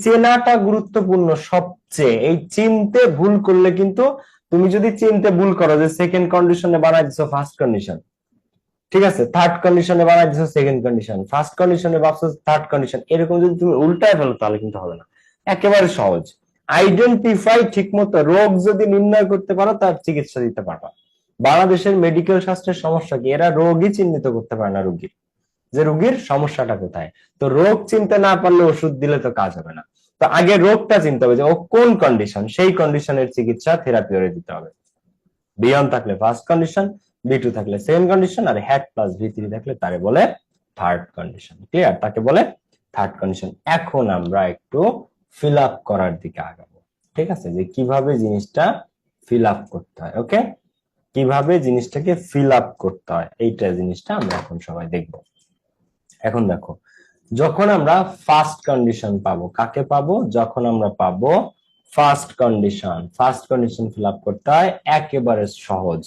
চেনাটা গুরুত্বপূর্ণ সবচেয়ে। এই চিনতে ভুল করলে কিন্তু, তুমি যদি চিনতে ভুল করো যে সেকেন্ড কন্ডিশনে বানাই দিছো ফার্স্ট কন্ডিশন, ঠিক আছে, থার্ড কন্ডিশনে বানাই দিছো সেকেন্ড কন্ডিশন, ফার্স্ট কন্ডিশনে ভাবছো থার্ড কন্ডিশন, এরকম যদি তুমি উল্টায় ফেলো তাহলে কিন্তু হবে না। একেবারে সহজ। আইডেন্টিফাই, ঠিক মতো রোগ যদি নির্ণয় করতে পারো, তার চিকিৎসা দিতে পারবা। বাংলাদেশের মেডিকেল শাস্ত্রের সমস্যা কি? এরা রোগই চিহ্নিত করতে পারে না রোগীর, যে রোগীর সমস্যাটা কোথায়। তো রোগ চিনতে না পারলে ওষুধ দিলে তো কাজ হবে না। তো আগে রোগটা চিনতে হবে যে ও কোন কন্ডিশন, সেই কন্ডিশনের চিকিৎসা থেরাপি করে দিতে হবে। বি1 থাকলে ফার্স্ট কন্ডিশন, ভি2 থাকলে সেকেন্ড কন্ডিশন, আর হ্যাড প্লাস ভি3 থাকলে তারে বলে থার্ড কন্ডিশন। ক্লিয়ার? তাকে বলে থার্ড কন্ডিশন। এখন আমরা একটু ফিল আপ করার দিকে আগাবো, ঠিক আছে, যে কিভাবে জিনিসটা ফিল আপ করতে হয়। ওকে, কিভাবে জিনিসটাকে ফিল আপ করতে হয়, এইটা জিনিসটা আমরা এখন সবাই দেখবো। এখন দেখো, যখন আমরা ফার্স্ট কন্ডিশন পাবো, কাকে পাবো? যখন আমরা পাবো first condition, first condition fill up করতে হয় একেবারে সহজ,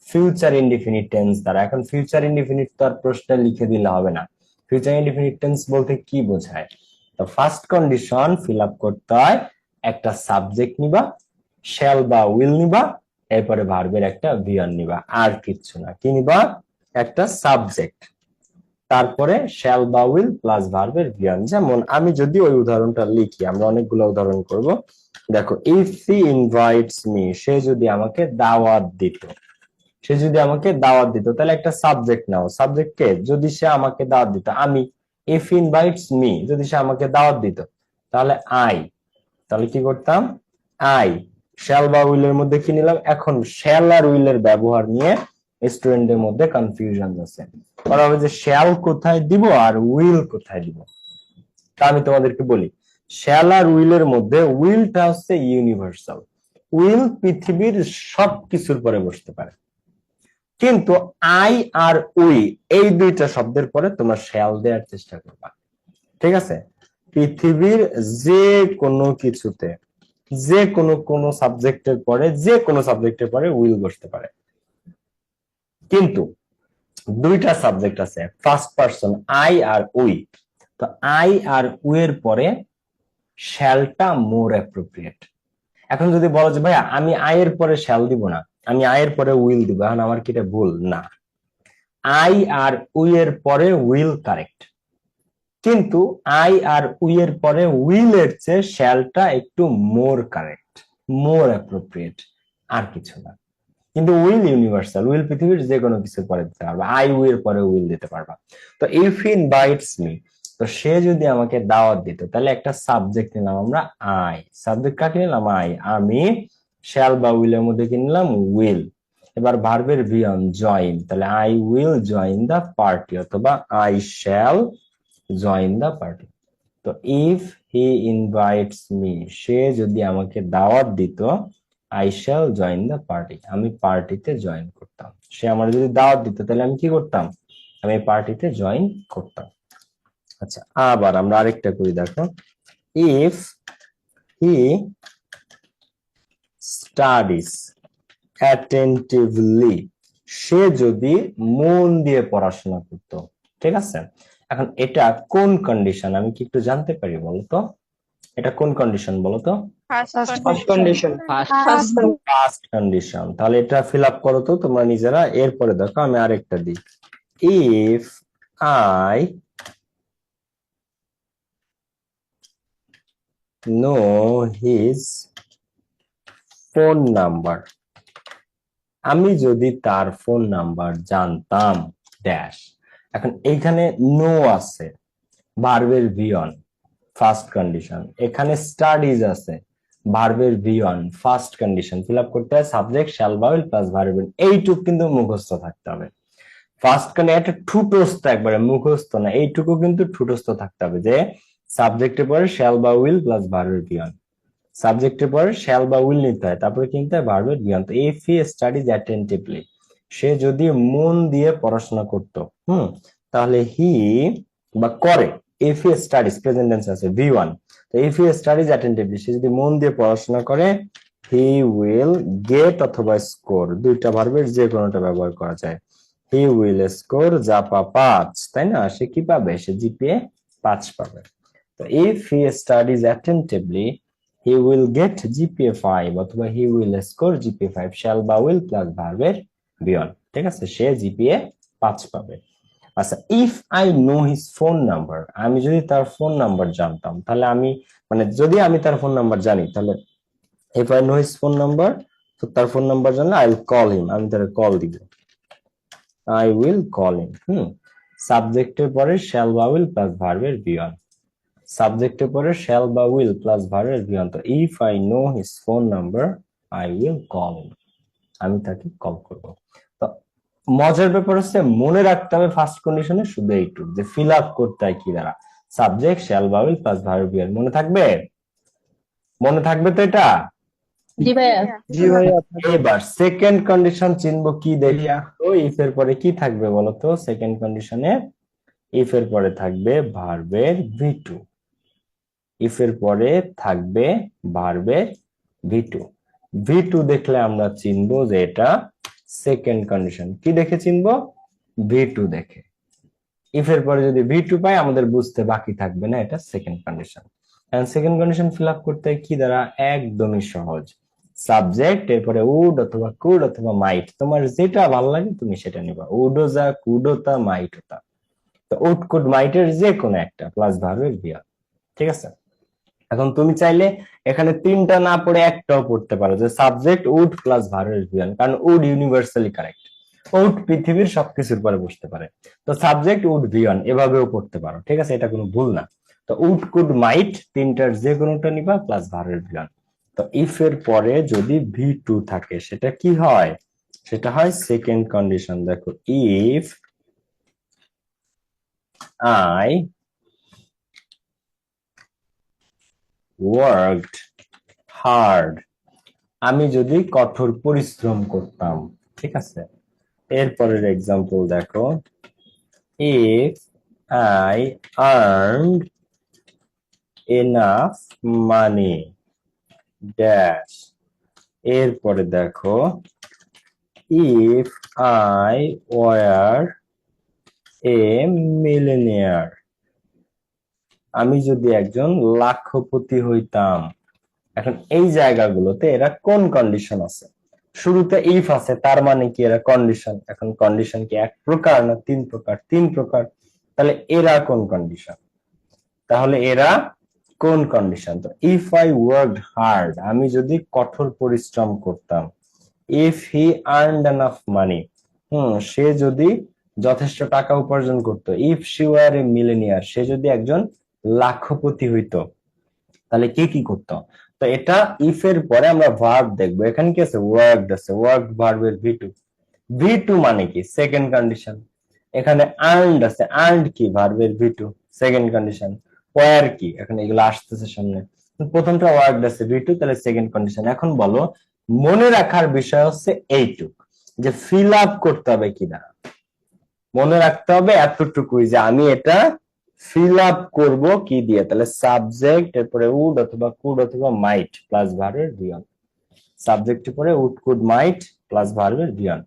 ফিউচার ইনডিফিনিট টেন্স দ্বারা। এখন ফিউচার ইনডিফিনিট তো আর প্রশ্নে লিখে দিলে হবে না। ফিউচার ইনডিফিনিট টেন্স বলতে কি বোঝায়? তো ফার্স্ট কন্ডিশন ফিল আপ করতে হয়, একটা সাবজেক্ট নিবা, শ্যাল বা উইল নিবা, এরপরে ভার্বের একটা ভিয়ার নিবা, আর কিচ্ছু না। কি নিবা? একটা সাবজেক্ট, তারপরে শ্যাল বা উইল প্লাস ভার্বের ভিয়ান। যেমন আমি যদি ওই উদাহরণটা লিখি, আমরা অনেকগুলো উদাহরণ করব। দেখো, ইফ হি ইনভাইটস মি, সে যদি আমাকে দাওয়াত দিত, সে যদি আমাকে দাওয়াত দিত, তাহলে একটা সাবজেক্ট নাও। সাবজেক্ট কে? যদি সে আমাকে দাওয়াত দিত, আমি। ইফ ইনভাইটস মি, যদি সে আমাকে দাওয়াত দিত, তাহলে আই। তাহলে কি করতাম? আই। শ্যাল বা উইলের মধ্যে কি নিলাম? এখন শ্যাল আর উইলের ব্যবহার নিয়ে স্টুডেন্টদের মধ্যে কনফিউশন আছে। ওরা হবে যে শ্যাল কোথায় দিব আর উইল কোথায় দিব। তা আমি তোমাদেরকে বলি, শ্যাল আর উইলের মধ্যে উইলটা হচ্ছে ইউনিভার্সাল। উইল পৃথিবীর সবকিছুর পরে বসতে পারে, কিন্তু আই আর উই, এই দুইটা শব্দের পরে তোমরা শ্যাল দেওয়ার চেষ্টা করবা, ঠিক আছে? পৃথিবীর যে কোনো কিছুতে, যে কোনো সাবজেক্টের পরে, যে কোনো সাবজেক্টের পরে উইল বসতে পারে। কিন্তু দুইটা সাবজেক্ট আছে, ফার্স্ট পারসন আই আর উই। তো আই আর উই এর পরে শ্যালটা মোর অ্যাপ্রোপ্রিয়েট। এখন যদি বলো যে ভাইয়া আমি আই এর পরে শ্যাল দিব না, আমি আই এর পরে উইল দিব, এখন আমার কি এটা ভুল? না, আই আর উই এর পরে উইল কারেক্ট, কিন্তু আই আর উই এর পরে উইল এর চেয়ে শ্যালটা একটু মোর কারেক্ট, মোর অ্যাপ্রোপ্রিয়েট, আর কিছু না। কিন্তু উইল ইউনিভার্সাল, উইল পৃথিবীর যে কোনো কিছুর পরে দিতে পারবা, আই উই এর পরে উইল দিতে পারবা। তো ইফ হি ইনভাইটস মি, তো সে যদি আমাকে দাওয়াত দিত, তাহলে একটা সাবজেক্ট নিলাম আমরা আই। সাবজেক্ট কাকে নিলাম? আই। আমি শ্যাল বা উইলের মধ্যে কি নিলাম? উইল। এবার ভার্বের ভিয়ন জয়েন, তাহলে I will join the party অথবা I shall join the party. তো ইফ হি ইনভাইটস মি, সে যদি আমাকে দাওয়াত দিত, I shall join the party, আমি পার্টিতে জয়েন করতাম। সে আমার যদি দাওয়াত দিত তাহলে আমি কি করতাম, আমি পার্টিতে জয়েন করতাম। আচ্ছা, আবার আমরা আরেকটা করি, দেখো, ইফ হি স্টাডিজ অ্যাটেন্টিভলি, সে যদি মন দিয়ে পড়াশোনা করত। ঠিক আছে, এখন এটা কোন কন্ডিশন আমি কি একটু জানতে পারি বলতো? এটা কোন কন্ডিশন বলতো? First condition. First condition. তাহলে এটা ফিল আপ করো তো তোমরা নিজেরা। এরপরে দেখো আমি আরেকটা দিই, if I know his phone number, আমি যদি তার ফোন নাম্বার জানতাম ড্যাশ। এখন এইখানে নো আছে, ভার্বের ভিয়ন ফার্স্ট কন্ডিশন, এখানে স্টাডিজ আছে, ভার্বের ভিয়ন ফার্স্ট কন্ডিশন। ফিল আপ করতে হয় সাবজেক্ট শ্যাল বা উইল প্লাস ভার্বের, এইটুকু কিন্তু মুখস্থ থাকতে হবে। ফার্স্ট কন্ডিশন একটা ঠুটস্থ, একবারে মুখস্থ না, এইটুকু কিন্তু ঠুটস্থ থাকতে হবে যে সাবজেক্টের পরে শ্যাল বা উইল প্লাস ভার্বের ভিয়ন, সাবজেক্টের পরে শ্যাল বা উইল নিতে হয়, তারপরে কিন্তু ভার্বের ভিয়ন। তো ইফ হি স্টাডিজ অ্যাটেন্টিভলি, সে যদি মন দিয়ে পড়াশোনা করত, তাহলে হি বা করে, if he studies present tense আছে ভি1, তো ইফ হি স্টাডিজ অ্যাটেন্টিভলি, সে যদি মন দিয়ে পড়াশোনা করে, হি উইল গেট অথবা স্কোর, দুইটা ভার্বের যে কোনোটা ব্যবহার করা যায়। হি উইল স্কোর জাপা 5, তাই না? সে কি পাবে? সে জিপিএ 5 পাবে। তো if he studies attentively he will get GPA 5 অথবা he will score GPA 5, shall বা will প্লাস ভার্বের বিয়ন। ঠিক আছে, সে জিপিএ 5 পাবে। আচ্ছা, if I know his phone number, আমি যদি তার ফোন নাম্বার জানতাম, তাহলে আমি মানে যদি আমি তার ফোন নাম্বার জানি, তাহলে if I know his phone number, তো তার ফোন নাম্বার জানলে আই উইল কল হিম, আমি তার কল দিব, আই উইল কল হিম। সাবজেক্টের পরে শ্যাল বা উইল প্লাস ভার্বের বিয়ন, সাবজেক্টের পরে শ্যাল বা উইল প্লাস ভার্বের ভিয়ন্ত। If I know his phone number I will call him, আমি তাকে কল করব। তো মজার ব্যাপার হচ্ছে মনে রাখতে হবে ফার্স্ট কন্ডিশনে শুধু এইটুকু, যে ফিল আপ করতে হয় কি দ্বারা, সাবজেক্ট শ্যাল বা উইল প্লাস ভার্বের ভিয়ন্ত। মনে থাকবে? মনে থাকবে তো এটা? জি ভাইয়া। জি ভাইয়া। এবার সেকেন্ড কন্ডিশন চিনবো কি দেখি, তো ইফ এর পরে কি থাকবে বলতো? সেকেন্ড কন্ডিশনে ইফ এর পরে থাকবে ভার্বের ভি2, ইফ এর পরে থাকবে ভার্বের ভি2। ভি2 দেখলে আমরা চিনবো যে এটা সেকেন্ড কন্ডিশন। কি দেখে চিনবো? ভি2 দেখে। ইফ এর পরে যদি ভি2 পাই, আমাদের বুঝতে বাকি থাকবে না এটা second condition. And second condition fill up করতে কি দ্বারা? একদমই সহজ, সাবজেক্ট এরপরে উড অথবা কুড অথবা মাইট, তোমার যেটা ভালো লাগে তুমি সেটা নিবা, উডোজা কুডোতা মাইটোতা। তো উড কুড মাইটের যে কোনো একটা প্লাস ভার্বের ভিয়া। ঠিক আছে, এখন তুমি চাইলে এখানে তিনটা না পড়ে একটাও পড়তে পারো, যে সাবজেক্ট উড প্লাস ভার্বের ভিয়ান, কারণ উড ইউনিভার্সালি কারেক্ট, উড পৃথিবীর সবকিছুর পরে বসতে পারে। তো সাবজেক্ট উড ভিয়ান এভাবেও পড়তে পারো, ঠিক আছে, এটা কোনো ভুল না। তো উড কুড মাইট তিনটার যে কোনোটা নিবা প্লাস ভার্বের ভিয়ান। তো ইফ এর পরে যদি ভি2 থাকে সেটা কি হয়? সেটা হয় সেকেন্ড কন্ডিশন। দেখো, ইফ আই ওয়ার্কড হার্ড, আমি যদি কঠোর পরিশ্রম করতাম। ঠিক আছে, এরপরের এক্সাম্পল দেখো, if I earned enough money dash. এরপরে দেখো, if I were a millionaire, আমি যদি একজন লাখপতি হইতাম। এখন এই জায়গাগুলোতে এরা কোন কন্ডিশন আছে? শুরুতে ইফ আছে, তার মানে কি এরা কন্ডিশন। এখন কন্ডিশন কি এক প্রকার না তিন প্রকার? তিন প্রকার। তাহলে এরা কোন কন্ডিশন? তাহলে এরা কোন কন্ডিশন? তো ইফ আই ওয়ার্কড হার্ড, আমি যদি কঠোর পরিশ্রম করতাম। If he earned enough money, সে যদি যথেষ্ট টাকা উপার্জন করতো। If she were a millionaire, সে যদি একজন লাখপতি হইতো, তাহলে কে কি করতো? তো এটা ইফ এর পরে আমরা ভার্ব দেখবো। এখানে কি আছে? ওয়ার্কড আছে, ওয়ার্কড ভার্বের ভি2। V2 মানে কি সেকেন্ড কন্ডিশন, এখানে আর্নড আছে, আর্নড কি ভার্বের V2 সেকেন্ড কন্ডিশন, ওয়্যার কি এখানে এগুলো আসতেছে সামনে, প্রথমটা ওয়ার্ড আছে V2 তাহলে সেকেন্ড কন্ডিশন। এখন বলো মনে রাখার বিষয় হচ্ছে এইটুক যে ফিল আপ করতে হবে কিনা, মনে রাখতে হবে এতটুকুই যে আমি এটা ফিল আপ করব কি দিয়ে, তাহলে সাবজেক্ট এরপরে উড অথবা কুড অথবা মাইট প্লাস ভার্বের ভিয়ন, সাবজেক্টের পরে উড কুড মাইট প্লাস ভার্বের ভিয়ন।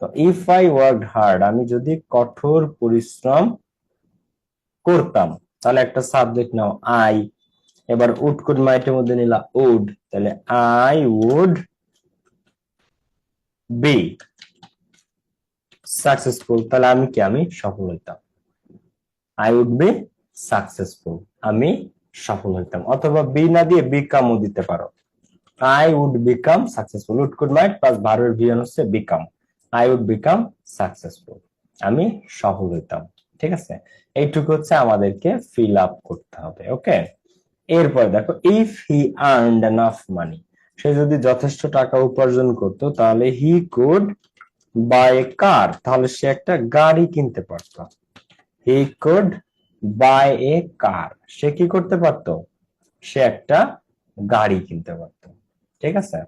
তো ইফ আই ওয়ার্কড হার্ড, আমি যদি কঠোর পরিশ্রম করতাম, তাহলে একটা সাবজেক্ট নাও আই, এবার উড কুড মাইটের মধ্যে নিলা উড, তাহলে আই উড বি সাকসেসফুল, তাহলে আমি কি আমি সফল হইতাম, আই উড বি সাকসেসফুল আমি সফল হইতাম, অথবা বি না দিয়ে বিকামও দিতে পারো, I would become successful, would could might plus ভার্বের ভিয়ন হচ্ছে become, I would become successful আমি সফল হইতাম। ঠিক আছে, এইটুকু হচ্ছে আমাদেরকে ফিল আপ করতে হবে। ওকে, এরপর দেখো if he earned enough money, সে যদি যথেষ্ট টাকা উপার্জন করতো তাহলে হি কুড বাই এ কার, তাহলে সে একটা গাড়ি কিনতে পারতো, হি কুড বাই এ কার, সে কি করতে পারতো, সে একটা গাড়ি কিনতে পারতো। ঠিক আছে,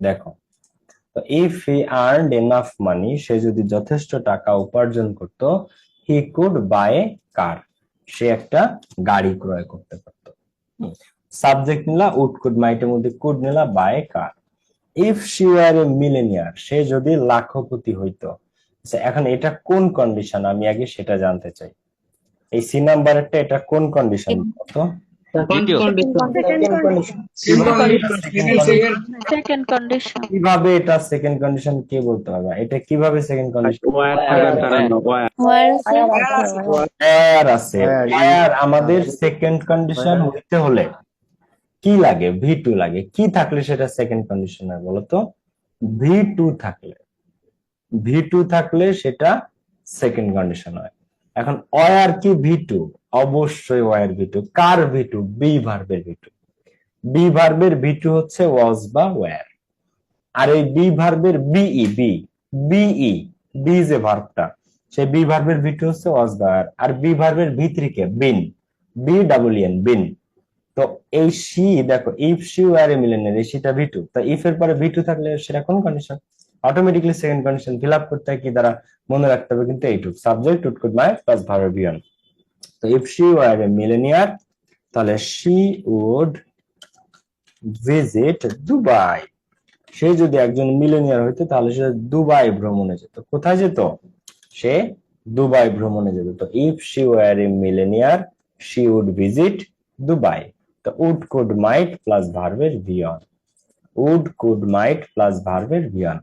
দেখো তো if he earned enough money, সে যদি যথেষ্ট টাকা উপার্জন করত, হি কুড বাই এ কার, সে একটা গাড়ি ক্রয় করতে পারত। সাবজেক্ট নিলা উড কুড মাইটের মধ্যে কুড নিলা buy a car. If she were a millionaire, সে যদি লাখপতি হইতো, আচ্ছা, এখন এটা কোন কন্ডিশন আমি আগে সেটা জানতে চাই, এই সি নাম্বারেরটা এটা কোন কন্ডিশন তো, দ্বিতীয় সেকেন্ড কন্ডিশন কিভাবে এটা সেকেন্ড কন্ডিশন কে বলতে হবে, এটা কিভাবে সেকেন্ড কন্ডিশন, ওয়ার থাকার কারণে ওয়ার ওয়্যার আছে, ওয়্যার আমাদের সেকেন্ড কন্ডিশন হইতে হলে কি লাগে, V2 লাগে, কি থাকলে সেটা সেকেন্ড কন্ডিশন হয় বলতো, V2 থাকলে, V2 থাকলে সেটা সেকেন্ড কন্ডিশন হয়। এখন ওয়্যার কি V2, অবশ্যই ওয়্যার V2, কার V2, বি ভার্বের V2, বি ভার্বের V2 হচ্ছে ওয়াজ বা ওয়্যার, আর এই বি ভার্বের বিই বিই বি যে ভার্বটা, সেই বি ভার্বের V2 হচ্ছে ওয়াজ বা ওয়্যার, আর বি ভার্বের V3 কে been, B double N been. তো এই সি দেখো if she were a millionaire, এই সিটা V2, তা ইফ এর পরে V2 থাকলে সেটা কোন condition, automatically second condition. Fill up করতে হয় কি দ্বারা, মনে রাখতে হবে কিন্তু এইটুকু, subject would could might plus verb V one. তো if she were a millionaire, তাহলে শি উড ভিজিট দুবাই, সে যদি একজন মিলেনিয়ার হইতো তাহলে সে দুবাই ভ্রমণে যেত, কোথায় যেত, সে দুবাই ভ্রমণে যেত। তো if she were a millionaire she would visit Dubai, তো উড কুড মাইট প্লাস ভার্বের V one, would could might plus ভার্বের ভিয়ন।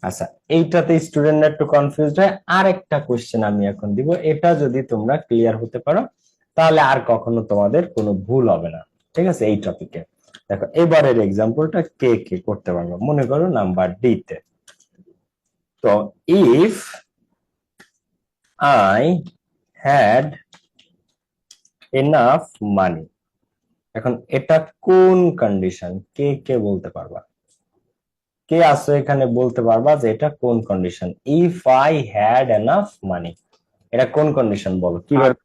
আচ্ছা, এইটাতে স্টুডেন্টরা একটু কনফিউজড হয়, আরেকটা কোশ্চেন আমি এখন দিব, এটা যদি তোমরা ক্লিয়ার হতে পারো তাহলে আর কখনো তোমাদের কোনো ভুল হবে না। ঠিক আছে, এই টপিকে দেখো এবারের এক্সাম্পলটা কে কে করতে পারবো, মনে করো নাম্বার ডি তে। তো ইফ আই হ্যাড এনাফ মানি, এখন এটা কোন কন্ডিশন, কে কে বলতে পারবা, কে আসো এখানে বলতে পারবা যে এটা কোন condition, if I had enough মানি, এটা কোন কন্ডিশন বলো কিভাবে,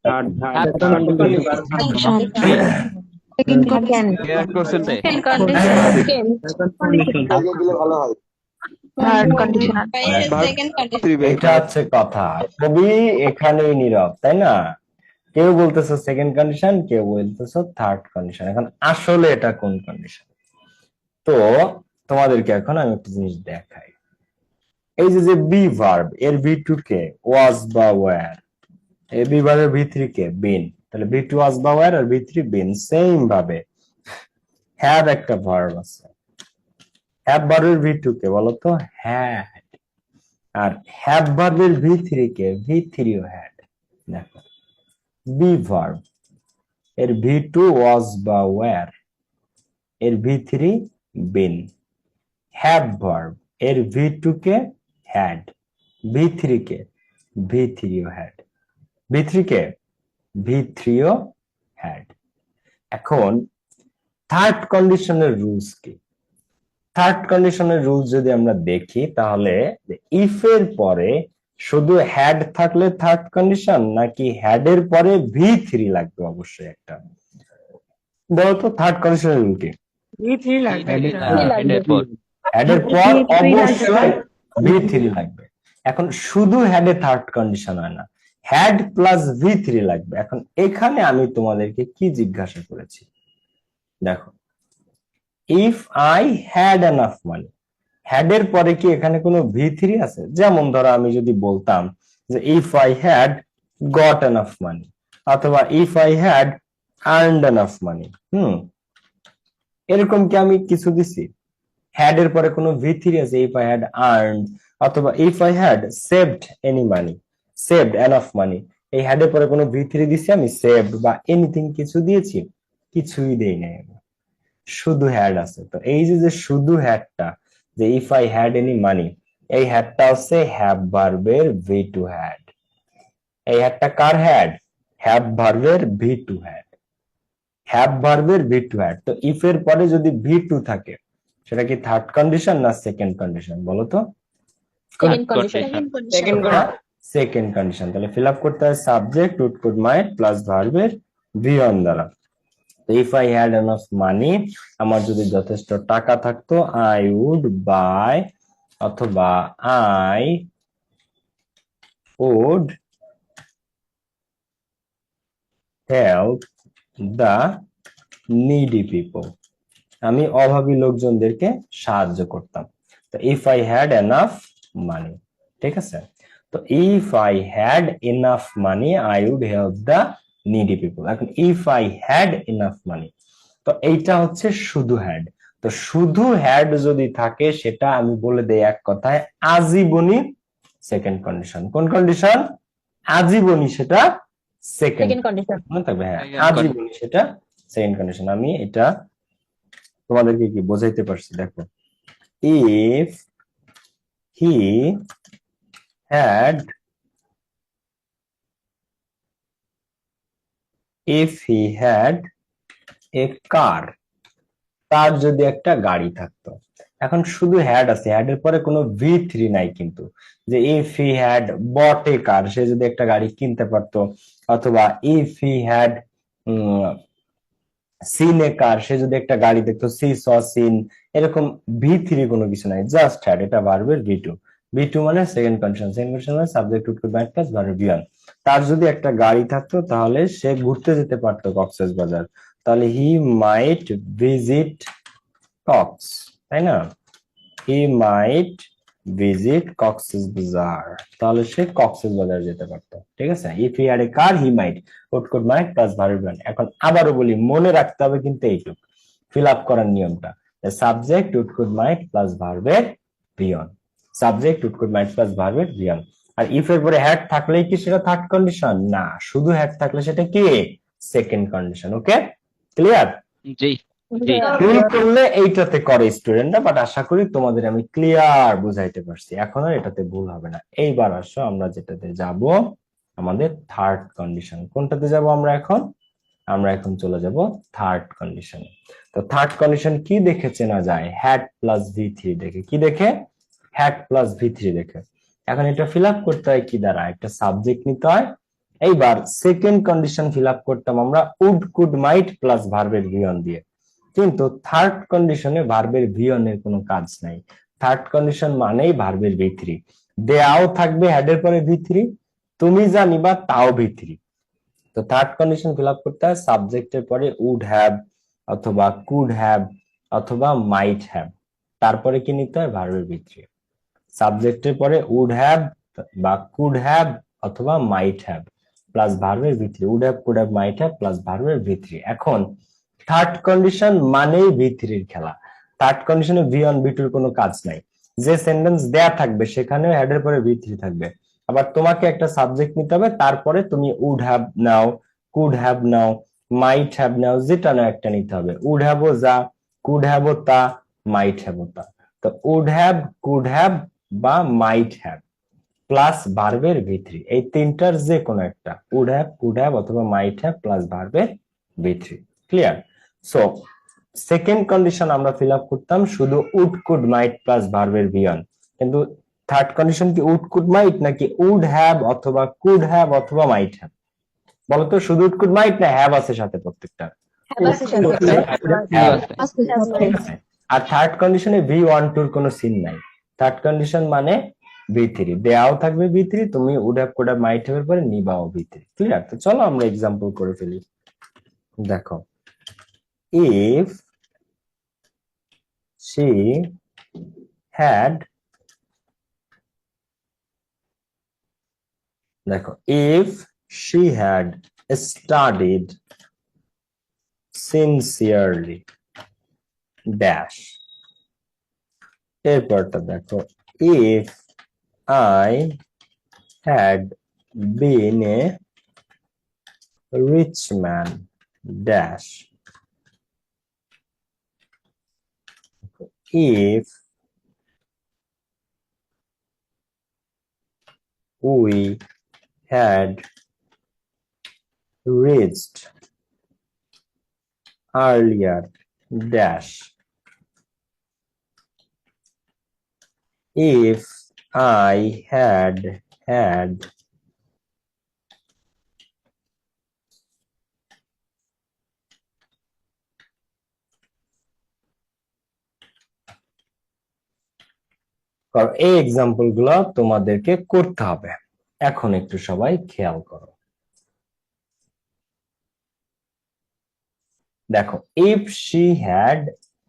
সেকেন্ড কন্ডিশন থার্ড কন্ডিশন এটা হচ্ছে কথা, কবি এখানেই নীরব তাই না, কেউ বলতেছো সেকেন্ড কন্ডিশন, কেউ বলতেছো থার্ড কন্ডিশন, এখন আসলে এটা কোন কন্ডিশন। তো তোমাদেরকে এখন আমি একটা জিনিস দেখাই, এই যে বি ভার্ব এর V2 কে ওয়াজ বা ওয়্যার, এই বি ভার্বের V3 কে বিন, তাহলে V2 ওয়াজ বা ওয়্যার আর V3 বিন। সেম ভাবে হ্যাভ একটা ভার্ব আছে, হ্যাভ ভার্বের V2 কে বলতো হ্যাড, আর হ্যাভ ভার্বের V3 কে V3 ও হ্যাড। দেখো বি ভার্ব এর V2 ওয়াজ বা ওয়্যার, এর V3 বিন, হ্যাভ ভার্ব এর V2 কে হ্যাড, V3 কে V3 ও হ্যাড, V3 কে V3 ও হ্যাড। এখন থার্ড কন্ডিশনের রুলস কি, থার্ড কন্ডিশনের রুল যদি আমরা দেখি তাহলে ইফ এর পরে শুধু হ্যাড থাকলে থার্ড কন্ডিশন নাকি হ্যাড এর পরে V3 লাগবে অবশ্যই একটা, বলো তো থার্ড কন্ডিশনের রুল কি? হেড এর পর হ্যাড এর পর অবশ্যই V3 লাগবে। এখন শুধু হ্যাডে থার্ড কন্ডিশন হয় না, হ্যাড প্লাস V3 লাগবে। এখন এখানে আমি তোমাদেরকে কি জিজ্ঞাসা করেছি, দেখো if I had enough money, had এর পরে কি এখানে কোনো V3 আছে? যেমন ধরো আমি যদি বলতাম যে if I had got enough money অথবা if I had earned enough money, এরকম কি আমি কিছু দিছি? হ্যাড এর পরে কোনো V3 আছে? ইফ আই হ্যাড আর্নড অথবা if I had saved any money, saved enough money, এই হ্যাড এর পরে কোনো V3 দিছি আমি? সেভড বা এনিথিং কিছু দিয়েছি? কিছুই দেই নাই আমি, শুধু হ্যাড আছে। তো এই যে শুধু হ্যাডটা, যে if I had any money, এই হ্যাডটা হচ্ছে হ্যাভ ভার্বের V2 হ্যাড। এই হ্যাডটা কার হ্যাড? হ্যাভ ভার্বের V2 হ্যাড, হ্যাভ ভার্বের V2 হ্যাড। তো ইফ এর পরে যদি V2 থাকে সেটা কি থার্ড কন্ডিশন না সেকেন্ড কন্ডিশন, বলো তো? Second condition. তাহলে ফিল আপ করতে হয় subject would could might plus ভার্বের V1 দ্বারা। If I had enough money, আমার যদি যথেষ্ট টাকা থাকতো, আই উড বাই অথবা I would help the needy people, আমি অভাবী লোকজনদেরকে সাহায্য করতাম। তো if I had enough money, ঠিক আছে? তো if I had enough money I would help the needy people. এখন ইফ আই হ্যাড এনাফ মানি, তো এইটা হচ্ছে শুধু হ্যাড। তো শুধু হ্যাড যদি থাকে সেটা আমি বলে দেই এক কথায় আজীবনী সেকেন্ড কন্ডিশন। কোন কন্ডিশন? আজীবনী সেটা সেকেন্ড কন্ডিশন, মনে থাকবে। হ্যাঁ, আজীবনী সেটা সেকেন্ড কন্ডিশন। আমি এটা তোমাদেরকে কি বোঝাইতে পারছি? দেখো, ইফ হি হ্যাড এ কার, তার যদি একটা গাড়ি থাকতো। এখন শুধু হ্যাড আছে, হ্যাড এর পরে কোনো V3 নাই কিন্তু, যে ইফ হি হ্যাড বট এ কার, সে যদি একটা গাড়ি কিনতে পারতো, অথবা ইফ হি হ্যাড সিন এ কার, সে যদি একটা গাড়ি দেখতো, সি স সিন, এরকম V3 কোনো কিছু নাই, জাস্ট হ্যাড। এটা ভার্বের V2। V2 মানে সেকেন্ড কন্ডিশন, সেকেন্ড কন্ডিশন মানে subject would could might plus verb V1। তার যদি একটা গাড়ি থাকতো তাহলে সে ঘুরতে যেতে পারতো কক্সবাজার, তাহলে হি মাইট ভিজিট কক্স, তাই না? হি মাইট ভিজিট কক্সবাজার, তাহলে সে কক্সবাজার যেতে পারতো, ঠিক আছে? If he had a car he might would could might plus verb one. এখন আবারও বলি, মনে রাখতে হবে কিন্তু এইটুক ফিল আপ করার নিয়মটা, subject would could might plus ভার্বের V1, subject would could might plus ভার্বের V1। আর ইফ এর পরে হ্যাড থাকলেই কি সেটা থার্ড কন্ডিশন? না, শুধু হ্যাড থাকলে সেটা কি সেকেন্ড কন্ডিশন। ওকে, ক্লিয়ার? জি জি ভুল করলে এইটাতে করে স্টুডেন্টরা, বাট আশা করি তোমাদের আমি ক্লিয়ার বুঝাইতে পারছি, এখন আর এটাতে ভুল হবে না। এইবার আসো আমরা যেটাতে যাব, আমাদের থার্ড কন্ডিশন। কোনটাতে যাব আমরা এখন? আমরা এখন চলে যাব থার্ড কন্ডিশনে। তো থার্ড কন্ডিশন কি দেখে চেনা যায়? হ্যাড প্লাস V3 দেখে। কি দেখে? হ্যাড প্লাস V3 দেখে। এখন এটা ফিল আপ করতে হয় কি দ্বারা? একটা সাবজেক্ট নিতে হয়। এইবার সেকেন্ড কন্ডিশন ফিল আপ করতাম আমরা উড কুড মাইট প্লাস ভার্বের V1 দিয়ে, কিন্তু থার্ড কন্ডিশনে ভার্বের V1 এর কোনো কাজ নাই। থার্ড কন্ডিশন মানেই ভার্বের V3, দেয়াও থাকবে হ্যাডের পরে V3, তুমি যা নিবা তাও V3। তো থার্ড কন্ডিশন ফিল আপ করতে হয় সাবজেক্টের পরে উড হ্যাভ অথবা কুড হ্যাভ অথবা মাইট হ্যাভ, তারপরে কি নিতে হয়? ভার্বের V3। সাবজেক্টের পরে উড হ্যাভ বা কুড হ্যাভ অথবা মাইট হ্যাভ প্লাস ভার্বের V3, would have could have might have plus ভার্বের V3। এখন থার্ড কন্ডিশন মানেই V3 এর খেলা। থার্ড কন্ডিশনে V1 V2 এর কোনো কাজ নাই। যে সেন্টেন্স দেয়া থাকবে সেখানে হেডের পরে V3 থাকবে। আবার তোমাকে একটা সাবজেক্ট নিতে হবে, তারপরে তুমি উড হ্যাভ নাও, কুড হ্যাভ নাও, মাইট হ্যাভ নাও, যেটা নাও একটা নিতে হবে। উড হ্যাভও যা, কুড হ্যাভও তা, মাইট হ্যাভও তা। তো উড হ্যাভ, কুড হ্যাভ বা মাইট হ্যাভ প্লাস ভার্বের V3, এই তিনটার যে কোনো একটা, উড হ্যাভ, কুড হ্যাভ অথবা মাইট হ্যাভ প্লাস ভার্বের V3। Clear? So second condition আমরা ফিল আপ করতাম শুধু উড কুড মাইট প্লাস ভার্বের বিয়ন, কিন্তু থার্ড কন্ডিশন কি উড কুড মাইট নাকি উড হ্যাভ অথবা কুড হ্যাভ অথবা মাইট হ্যাভ? বলতো শুধু উড কুড মাইট না হ্যাভ আছে সাথে প্রত্যেকটা? হ্যাভ আছে, ঠিক আছে। আর থার্ড কন্ডিশনে V12 এর কোনো সিন নাই। থার্ড কন্ডিশন মানে V3 দেয়াও থাকবে, V3 তুমি would have could have might have এর পরে নিবাও V3। ক্লিয়ার? তো চলো আমরা এক্সাম্পল করে ফেলি। দেখো, ইফ she had, দেখো if she had studied sincerely dash, এরপরটা দেখো if I had been a rich man dash, if we had reached earlier dash, if I had এই এক্সাম্পল গুলো তোমাদেরকে করতে হবে। এখন একটু সবাই খেয়াল করো, দেখো if she had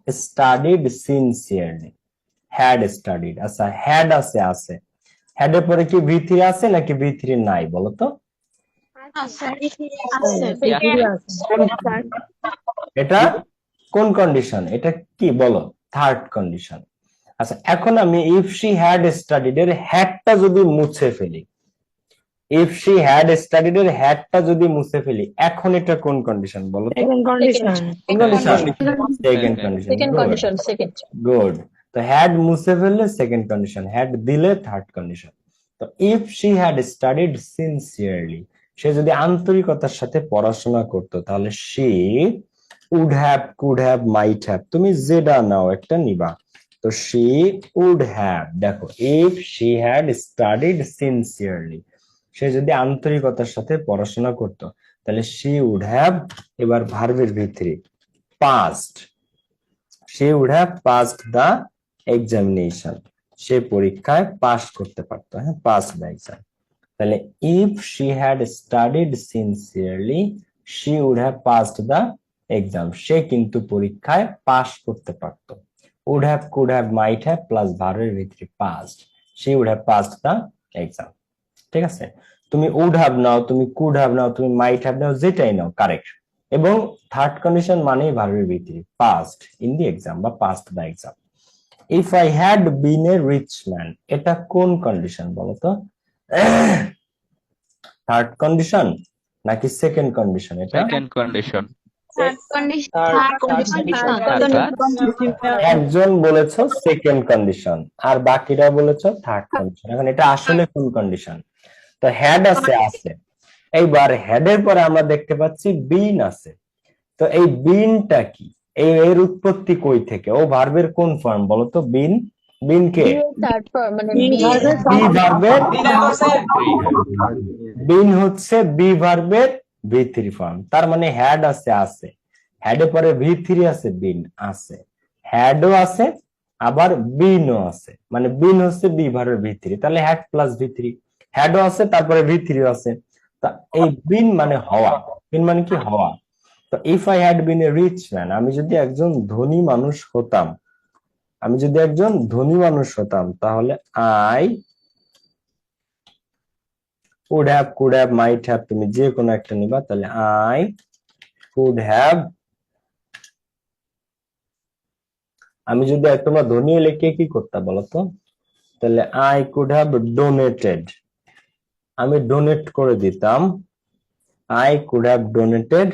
studied sincerely, had studied, আচ্ছা had আছে had এর পরে কি V3 আছে নাকি V3 নাই বলো তো? এটা কোন কন্ডিশন? এটা কি বলো? Third condition. আচ্ছা এখন আমি ইফ শি হ্যাড স্টাডিড এর হ্যাডটা যদি মুছে ফেলি, ইফ শি হ্যাড স্টাডিড এর হ্যাডটা যদি মুছে ফেলি, এখন এটা কোন কন্ডিশন বলো তো? Second condition. Second condition. Good. তো হ্যাড মুছে ফেললে সেকেন্ড কন্ডিশন, হ্যাড দিলে থার্ড কন্ডিশন। তো if she had studied sincerely, সে যদি আন্তরিকতার সাথে পড়াশোনা করতো তাহলে she would have, could have, might have, তুমি যেটা নাও একটা নিবা। তো শি উড হ্যাভ, দেখো if she had studied sincerely, সে যদি আন্তরিকতার সাথে পড়াশোনা করতো তাহলে শি উড হ্যাভ, এবার ভার্বের ভিতরে past, she would have passed the examination, সে পরীক্ষায় পাস করতে পারতো, হ্যাঁ পাস দ্য এক্সাম। তাহলে if she had studied sincerely she would have passed the exam, সে কিন্তু পরীক্ষায় পাস করতে পারতো। would have, could have, might have plus ভার্বের ভিতরে past, she would have passed the exam। ঠিক আছে, তুমি would have নাও, তুমি could have নাও, তুমি might have নাও, যেটাই নাও কারেক্ট। এবং থার্ড কন্ডিশন মানেই ভার্বের ভিতরে পাস্ট ইন দি এক্সাম বা passed the exam. If I had been a rich man, এটা কোন কন্ডিশন বলতো? থার্ড কন্ডিশন নাকি সেকেন্ড কন্ডিশন? এটা সেকেন্ড কন্ডিশন। একজন বলেছো সেকেন্ড কন্ডিশন আর বাকিরা বলেছো থার্ড কন্ডিশন। এখন এটা আসলে কোন কন্ডিশন? তো হ্যাড আছে, এইবার হেডের পরে আমরা দেখতে পাচ্ছি বিন আছে। তো এই বিনটা কি, এর উৎপত্তি কই থেকে? ও ভার্বের কোন ফর্ম বলতো? বিন, বিন কে বি ভার্বের, বিন হচ্ছে বি ভার্বের V3 ফর্ম। তার মানে হ্যাড আছে, হ্যাডের পরে V3 আছে, বিন আছে, হ্যাডও আছে আবার বিনও আছে, মানে বিন হচ্ছে বি ভার্বের V3, তাহলে হ্যাড প্লাস V3, হ্যাডও আছে তারপরে V3 আছে। তা এই বিন মানে হওয়া, বিন মানে কি? হওয়া। তো if I had been a rich man, আমি যদি একজন ধনী মানুষ হতাম, আমি যদি একজন ধনী মানুষ হতাম তাহলে I would have, could have, might have, তুমি যে কোনো একটা নিবা। তাহলে আই কুড হ্যাভ, আমি যদি তোমরা ধনী হলে কে কি করতাম বলতো? তাহলে আই কুড হ্যাভ ডোনেটেড, আমি ডোনেট করে দিতাম, I could have donated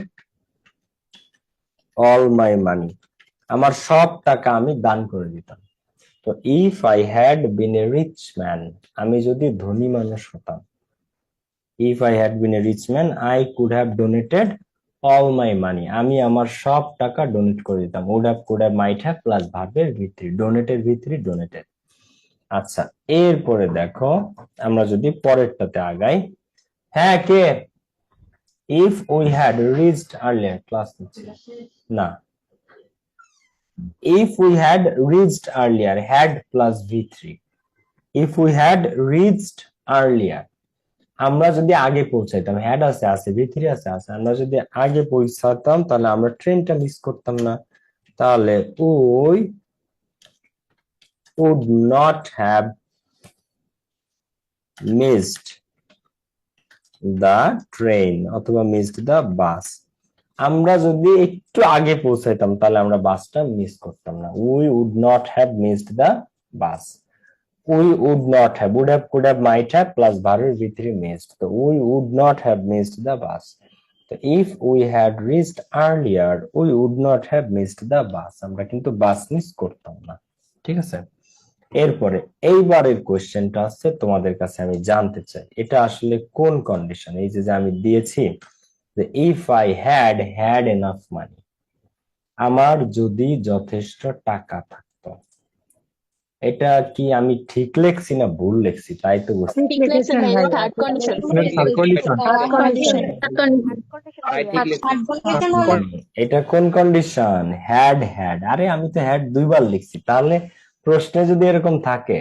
all my money, আমার সব টাকা আমি দান করে দিতাম। তো if I had been a rich man, আমি যদি ধনী মানুষ হতাম, if I had been a rich man I could have donated all my money, আমি আমার সব টাকা ডোনেট করে দিতাম। Would have, could have, might have plus ভার্বের ভিত্তি, ডোনেটের ভিত্তি ডোনেটেড। আচ্ছা, এরপরে দেখো আমরা যদি পরেরটাতে আগাই। হ্যাঁ, কে? If we had reached earlier, class নিচ্ছি না। If we had reached earlier, had plus ভি3। If we had reached earlier, আমরা যদি আগে পৌঁছাইতাম, হ্যাড আছে, আছে ভি3 আছে, আছে, আমরা যদি আগে পৌঁছাতাম তাহলে আমরা ট্রেনটা মিস করতাম না। তাহলে we would not have missed the train অথবা মিসড দা বাস। আমরা যদি একটু আগে পৌঁছাইতাম তাহলে আমরা বাসটা মিস করতাম না। We would not have missed the bus. We would not have, would have, could have, might have plus ভার্বের ভিতরে মিসড, তো we would not have missed the bus. তো if we had reached earlier we would not have missed the bus, আমরা কিন্তু বাস মিস করতাম না। ঠিক আছে, এরপরে এইবারের কোশ্চেনটা আছে তোমাদের কাছে আমি জানতে চাই এটা আসলে কোন কন্ডিশন। এই যে আমি দিয়েছি যে if I had had enough money, আমার যদি যথেষ্ট টাকা থাকতো। এটা কি আমি ঠিক লেখছি না ভুল লেখছি তাই তো বুঝতে ঠিক লেখছেন ভাই, থার্ড কন্ডিশন। এটা কোন কন্ডিশন? হ্যাড হ্যাড, আরে আমি তো হ্যাড দুইবার লিখছি। তাহলে প্রশ্নে যদি এরকম থাকে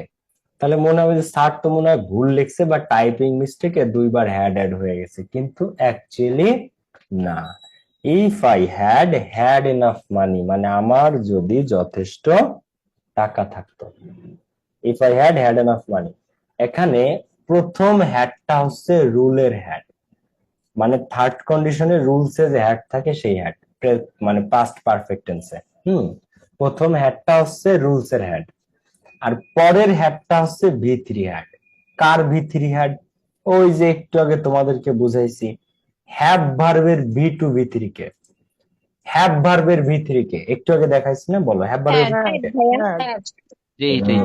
তাহলে মনে হবে যে স্যার তো মনে হয় ভুল লিখছে বা টাইপিং মিস্টেকে দুইবার হ্যাড অ্যাড হয়ে গেছে, কিন্তু অ্যাকচুয়ালি না। If I had had enough মানি, মানে আমার যদি যথেষ্ট টাকা থাকতো। If I had had enough মানি, এখানে প্রথম হ্যাডটা হচ্ছে রুলের হ্যাড, মানে থার্ড কন্ডিশনে রুলসে যে হ্যাড থাকে সেই হ্যাড, মানে পাস্ট পারফেক্ট টেন্সে। প্রথম হ্যাডটা হচ্ছে রুলসের হ্যাড, আর পরের হ্যাডটা হচ্ছে ভি3 হ্যাড। Car ভি3 had? ওই যে একটু আগে তোমাদেরকে বুঝাইছি, হ্যাভ ভার্বের ভি2 ভি3 কে, হ্যাভ ভার্বের ভি3 কে একটু আগে দেখাইছি না, বলো হ্যাভ ভার্বের জি জি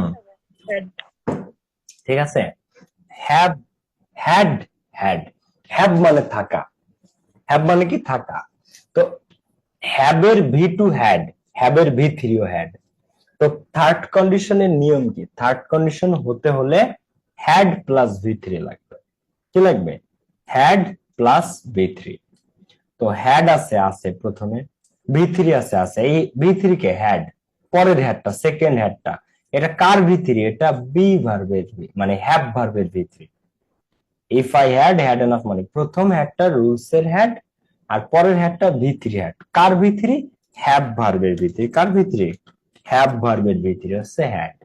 ঠিক আছে। হ্যাভ, হ্যাড, হ্যাড, হ্যাভ মানে থাকা, হ্যাভ মানে কি থাকা। তো হ্যাবের ভি2 হ্যাড, হ্যাবের ভি3ও হ্যাড। তো থার্ড কন্ডিশনের নিয়ম কি? থার্ড কন্ডিশন হতে হলে হ্যাড প্লাস ভি3 লাগবে। কি লাগবে? হ্যাড প্লাস ভি3। তো হ্যাড আছে, আছে প্রথমে, ভি3 আছে, আছে, এই ভি3 কে হ্যাড, পরের হ্যাডটা সেকেন্ড হ্যাডটা এটা কার ভি3? এটা বি ভার্বের, মানে হ্যাভ ভার্বের ভি3। If I had had enough money, প্রথম হ্যাডটা রুলস এর হ্যাড আর পরের হ্যাডটা ভি3 হ্যাড। কার ভি3? হ্যাভ ভার্বের ভি3। কার ভি3? হ্যাভ ভার্বের ভি3 হচ্ছে হ্যাড।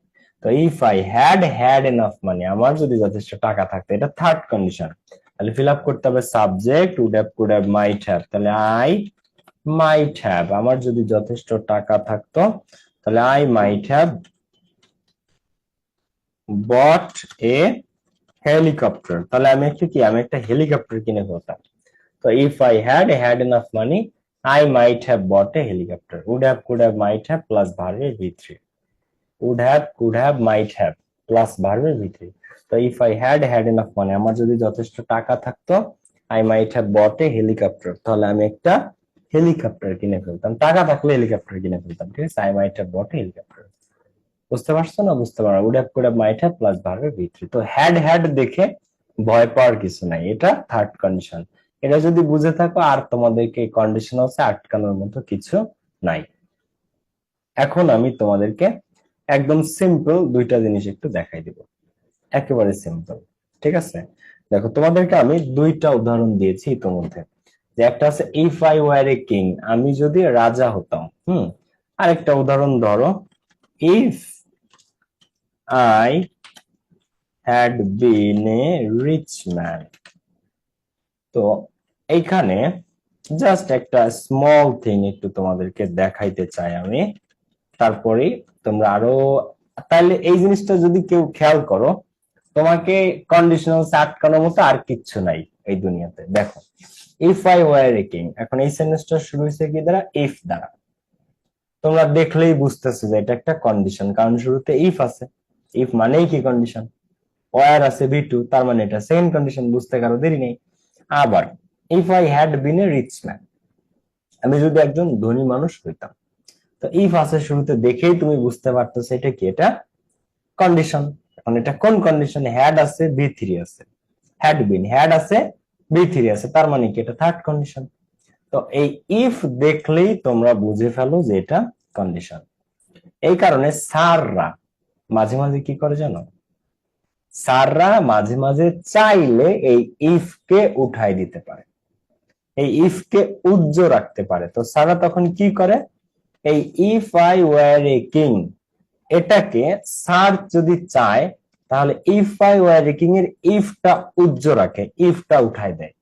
তো if I had had enough money, আমার যদি যথেষ্ট টাকা থাকতো, এটা থার্ড কন্ডিশন। তাহলে ফিল আপ করতে হবে subject would have, could have, might have. তাহলে আই মাইট হ্যাভ, আমার যদি যথেষ্ট টাকা থাকতো তাহলে I might have bought a helicopter. তাহলে আমি একটা কি, আমি একটা হেলিকপ্টার কিনে ফেলতাম। তো if I had had enough money I might have bought a helicopter. Would have, could have, might have plus ভার্বের ভি3। Would have, could have, might have plus ভার্বের ভি3। তো if I had had enough money, আমার যদি যথেষ্ট টাকা থাকতো, I might have bought a helicopter, তাহলে আমি একটা হেলিকপ্টার কিনে ফেলতাম। টাকা থাকলে হেলিকপ্টার কিনে ফেলতাম। ঠিক আছে, I might have bought a helicopter. বুঝতে পারছো না? বুঝতে পারো। Would have, could have, might have plus ভার্বের ভি3। তো হ্যাড হ্যাড দেখে ভয় পাওয়ার কিছু নাই, এটা থার্ড কন্ডিশন। এটা যদি বুঝে থাকো আর তোমাদেরকে কন্ডিশন হচ্ছে আটকানোর মতো কিছু নাই। এখন আমি তোমাদেরকে একদম সিম্পল দুইটা জিনিস একটু দেখাই দিব, একেবারে সিম্পল। ঠিক আছে, দেখো তোমাদেরকে আমি দুইটা উদাহরণ দিয়েছি ইতোমধ্যে, যে একটা আছে if I were a king, আমি যদি রাজা হতাম। আরেকটা উদাহরণ ধরো, if I had been a rich man. তো এইখানে জাস্ট একটা স্মল থিং একটু তোমাদেরকে দেখাইতে চাই আমি, তারপরে তোমরা আরো, তাহলে এই জিনিসটা যদি কেউ খেয়াল করো, তোমাকে কন্ডিশনাল আটকানোর মতো আর কিচ্ছু নাই এই দুনিয়াতে। দেখো, if I were a king, এখন এই সেন্টেন্সটা শুরু হয়েছে কি দ্বারা? ইফ দ্বারা। তোমরা দেখলেই বুঝতেছো যে এটা একটা কন্ডিশন, কারণ শুরুতে ইফ আছে। ইফ মানেই কি কন্ডিশন। ওয়ার আছে ভি2, তার মানে এটা সেকেন্ড কন্ডিশন, বুঝতে কারো দেরি নেই। আবার if I had been a rich man, আমি যদি একজন ধনী মানুষ হইতাম। তো ইফ আছে শুরুতে দেখেই তুমি বুঝতে পারতেছো এটা কি, এটা কন্ডিশন। এখন এটা কোন কন্ডিশন? হ্যাড আছে, V3 আছে, হ্যাড বিন, হ্যাড আছে, V3 আছে, তার মানে কি এটা থার্ড কন্ডিশন। তো এই ইফ দেখলেই তোমরা বুঝে ফেলো যে এটা কন্ডিশন। এই কারণে স্যাররা মাঝে মাঝে কি করে জানো? স্যাররা মাঝে মাঝে চাইলে এই ইফ কে উঠাই দিতে পারে, এই ইফ কে উজ্জ্ব রাখতে পারে। তো স্যাররা তখন কি করে? এই if I were a king, এটাকে স্যার যদি চায় তাহলে if I were a king এর ইফটা উজ্জ্ব রাখে, ইফটা উঠাই দেয়।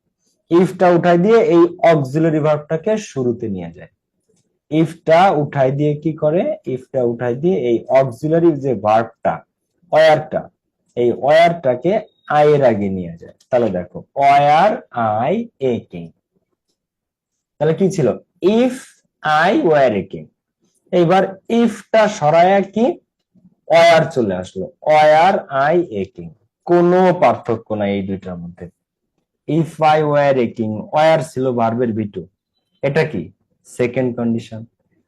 ইফটা উঠাই দিয়ে এই অক্সিলারি ভার্বটাকে শুরুতে নিয়ে যায়। ইফটা উঠাই দিয়ে কি করে? ইফটা উঠাই দিয়ে এই অক্সিলারি যে ভার্বটা, ওয়ারটা, এই ওয়ারটাকে আই এর আগে নিয়ে যায়। তাহলে দেখো, ওয়ার আই এ কিং, তাহলে কি ছিল? If I were a king. এইবার ইফটা সরায়া কি ওয়ার চলে আসলো, ওয়ার আই এ কিং। কোনো পার্থক্য নাই এই দুইটার মধ্যে। If I were a king, were ছিল ভার্বের V2, এটা কি সেকেন্ড কন্ডিশন।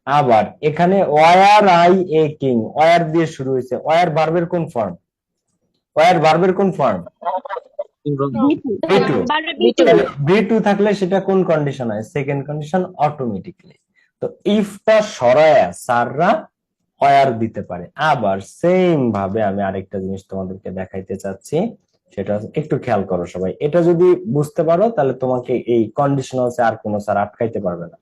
আবার এখানে were I a king, were দিয়ে শুরু হয়েছে, ওয়ার ভার্বের কোন ফর্ম? ওয়ার ভার্বের কোন ফর্ম? V2। B2 V2 থাকলে সেটা কোন কন্ডিশন হয়? Second condition automatically. তো ইফটা সরায়া স্যাররা ওয়ার দিতে পারে। আবার সেম ভাবে আমি আরেকটা জিনিস তোমাদেরকে দেখাইতে চাচ্ছি, সেটা একটু খেয়াল করো সবাই। এটা যদি বুঝতে পারো তাহলে তোমাকে এই কন্ডিশনাল আর কোনো স্যার আটকাইতে পারবে না।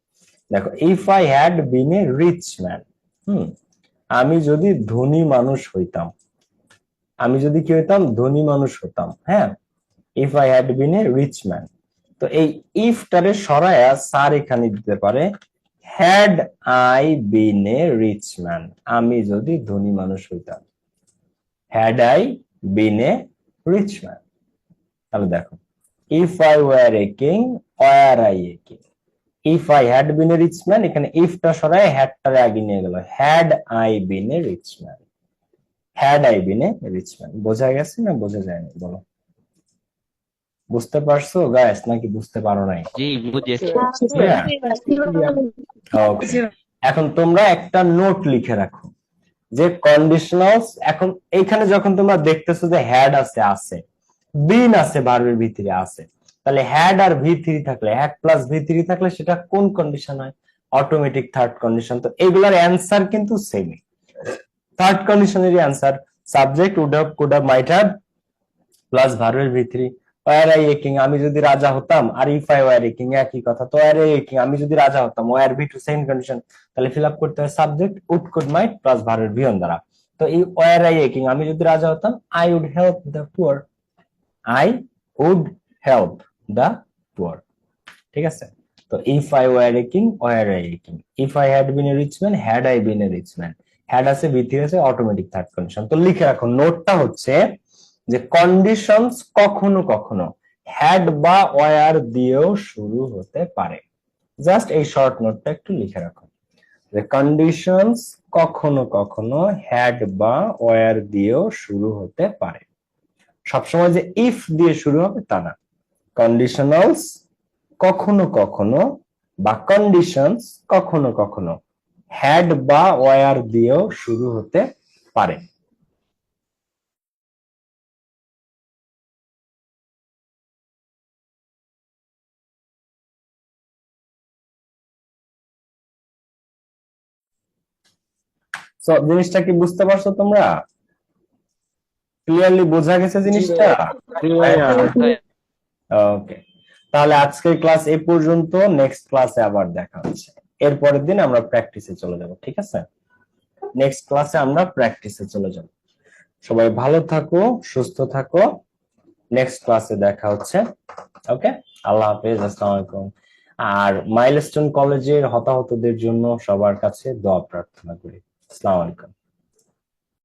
দেখো, if I had been a rich man, আমি যদি ধনী মানুষ হইতাম, আমি যদি কি হইতাম? ধনী মানুষ হতাম। হ্যাঁ, if I had been a rich man. তো এই ইফটারে সরায়া স্যার এখানে দিতে পারে had I been a rich man, আমি যদি ধনী মানুষ হইতাম। Had I been a rich man. তাহলে দেখো, if I were a king, were I a king. If I had been a rich man, এখানে ইফটা সরায় হ্যাডটারে আগে নিয়ে গেল, had I been a rich man. Had I been a rich man. বোঝা গেছে না বোঝা যায়নি বলো? বুঝতে পারছো গাইস নাকি বুঝতে পারো নাই? জি বুঝেছি। ওকে, এখন তোমরা একটা নোট লিখে রাখো যে কন্ডিশনালস, এখন এইখানে যখন তোমরা দেখতেছো যে হ্যাড আছে, আছে বিন আছে, ভার্বের ভিতরে আছে, তাহলে হ্যাড আর V3 থাকলে, হ্যাড প্লাস V3 থাকলে সেটা কোন কন্ডিশন হয়? Automatic third condition. তো এগুলার অ্যান্সার কিন্তু সেম। থার্ড কন্ডিশনের answer subject would have, could have, might have plus ভার্বের V3। War I a king, আমি যদি রাজা হতাম, আর if I were a king একই কথা। তো ওয়ার আই এ কিং, আমি যদি রাজা হতাম, ওয়ার V2 সেম কন্ডিশন, তাহলে ফিল আপ করতে হয় subject would, could, might plus ভার্বের V1 দ্বারা। তো এই ওয়ার আই এ কিং, আমি যদি রাজা হতাম, I would help the poor, I would help the poor. ঠিক আছে? তো if I were a king, were I a king. If I had been a rich man, had I been a rich man. Had আছে, V3 আছে, অটোমেটিক থার্ড কন্ডিশন। তো লিখে রাখো, নোটটা হচ্ছে যে কন্ডিশনস কখনো কখনো হ্যাড বা ওয়ার দিয়েও শুরু হতে পারে। জাস্ট এই শর্ট নোটটা একটু লিখে রাখো যে কন্ডিশনস কখনো কখনো হ্যাড বা ওয়ার দিয়েও শুরু হতে পারে। সবসময় যে ইফ দিয়ে শুরু হবে তা না। কন্ডিশনালস কখনো কখনো বা কন্ডিশনস কখনো কখনো হ্যাড বা ওয়ার দিয়েও শুরু হতে পারে। তো জিনিসটা কি বুঝতে পারছো তোমরা? ক্লিয়ারলি বোঝা গেছে জিনিসটা? ওকে, তাহলে আজকের ক্লাস এই পর্যন্ত। নেক্সট ক্লাসে আবার দেখা হচ্ছে। এর পরের দিন আমরা প্র্যাকটিসে চলে যাব। ঠিক আছে? নেক্সট ক্লাসে আমরা প্র্যাকটিসে চলে যাব। সবাই ভালো থাকো, সুস্থ থাকো। নেক্সট ক্লাসে দেখা হচ্ছে। ওকে, আল্লাহ হাফেজ, আসসালামু আলাইকুম। আর মাইলস্টোন কলেজের হতাহতদের জন্য সবার কাছে দোয়া প্রার্থনা করি। আসসালামু আলাইকুম।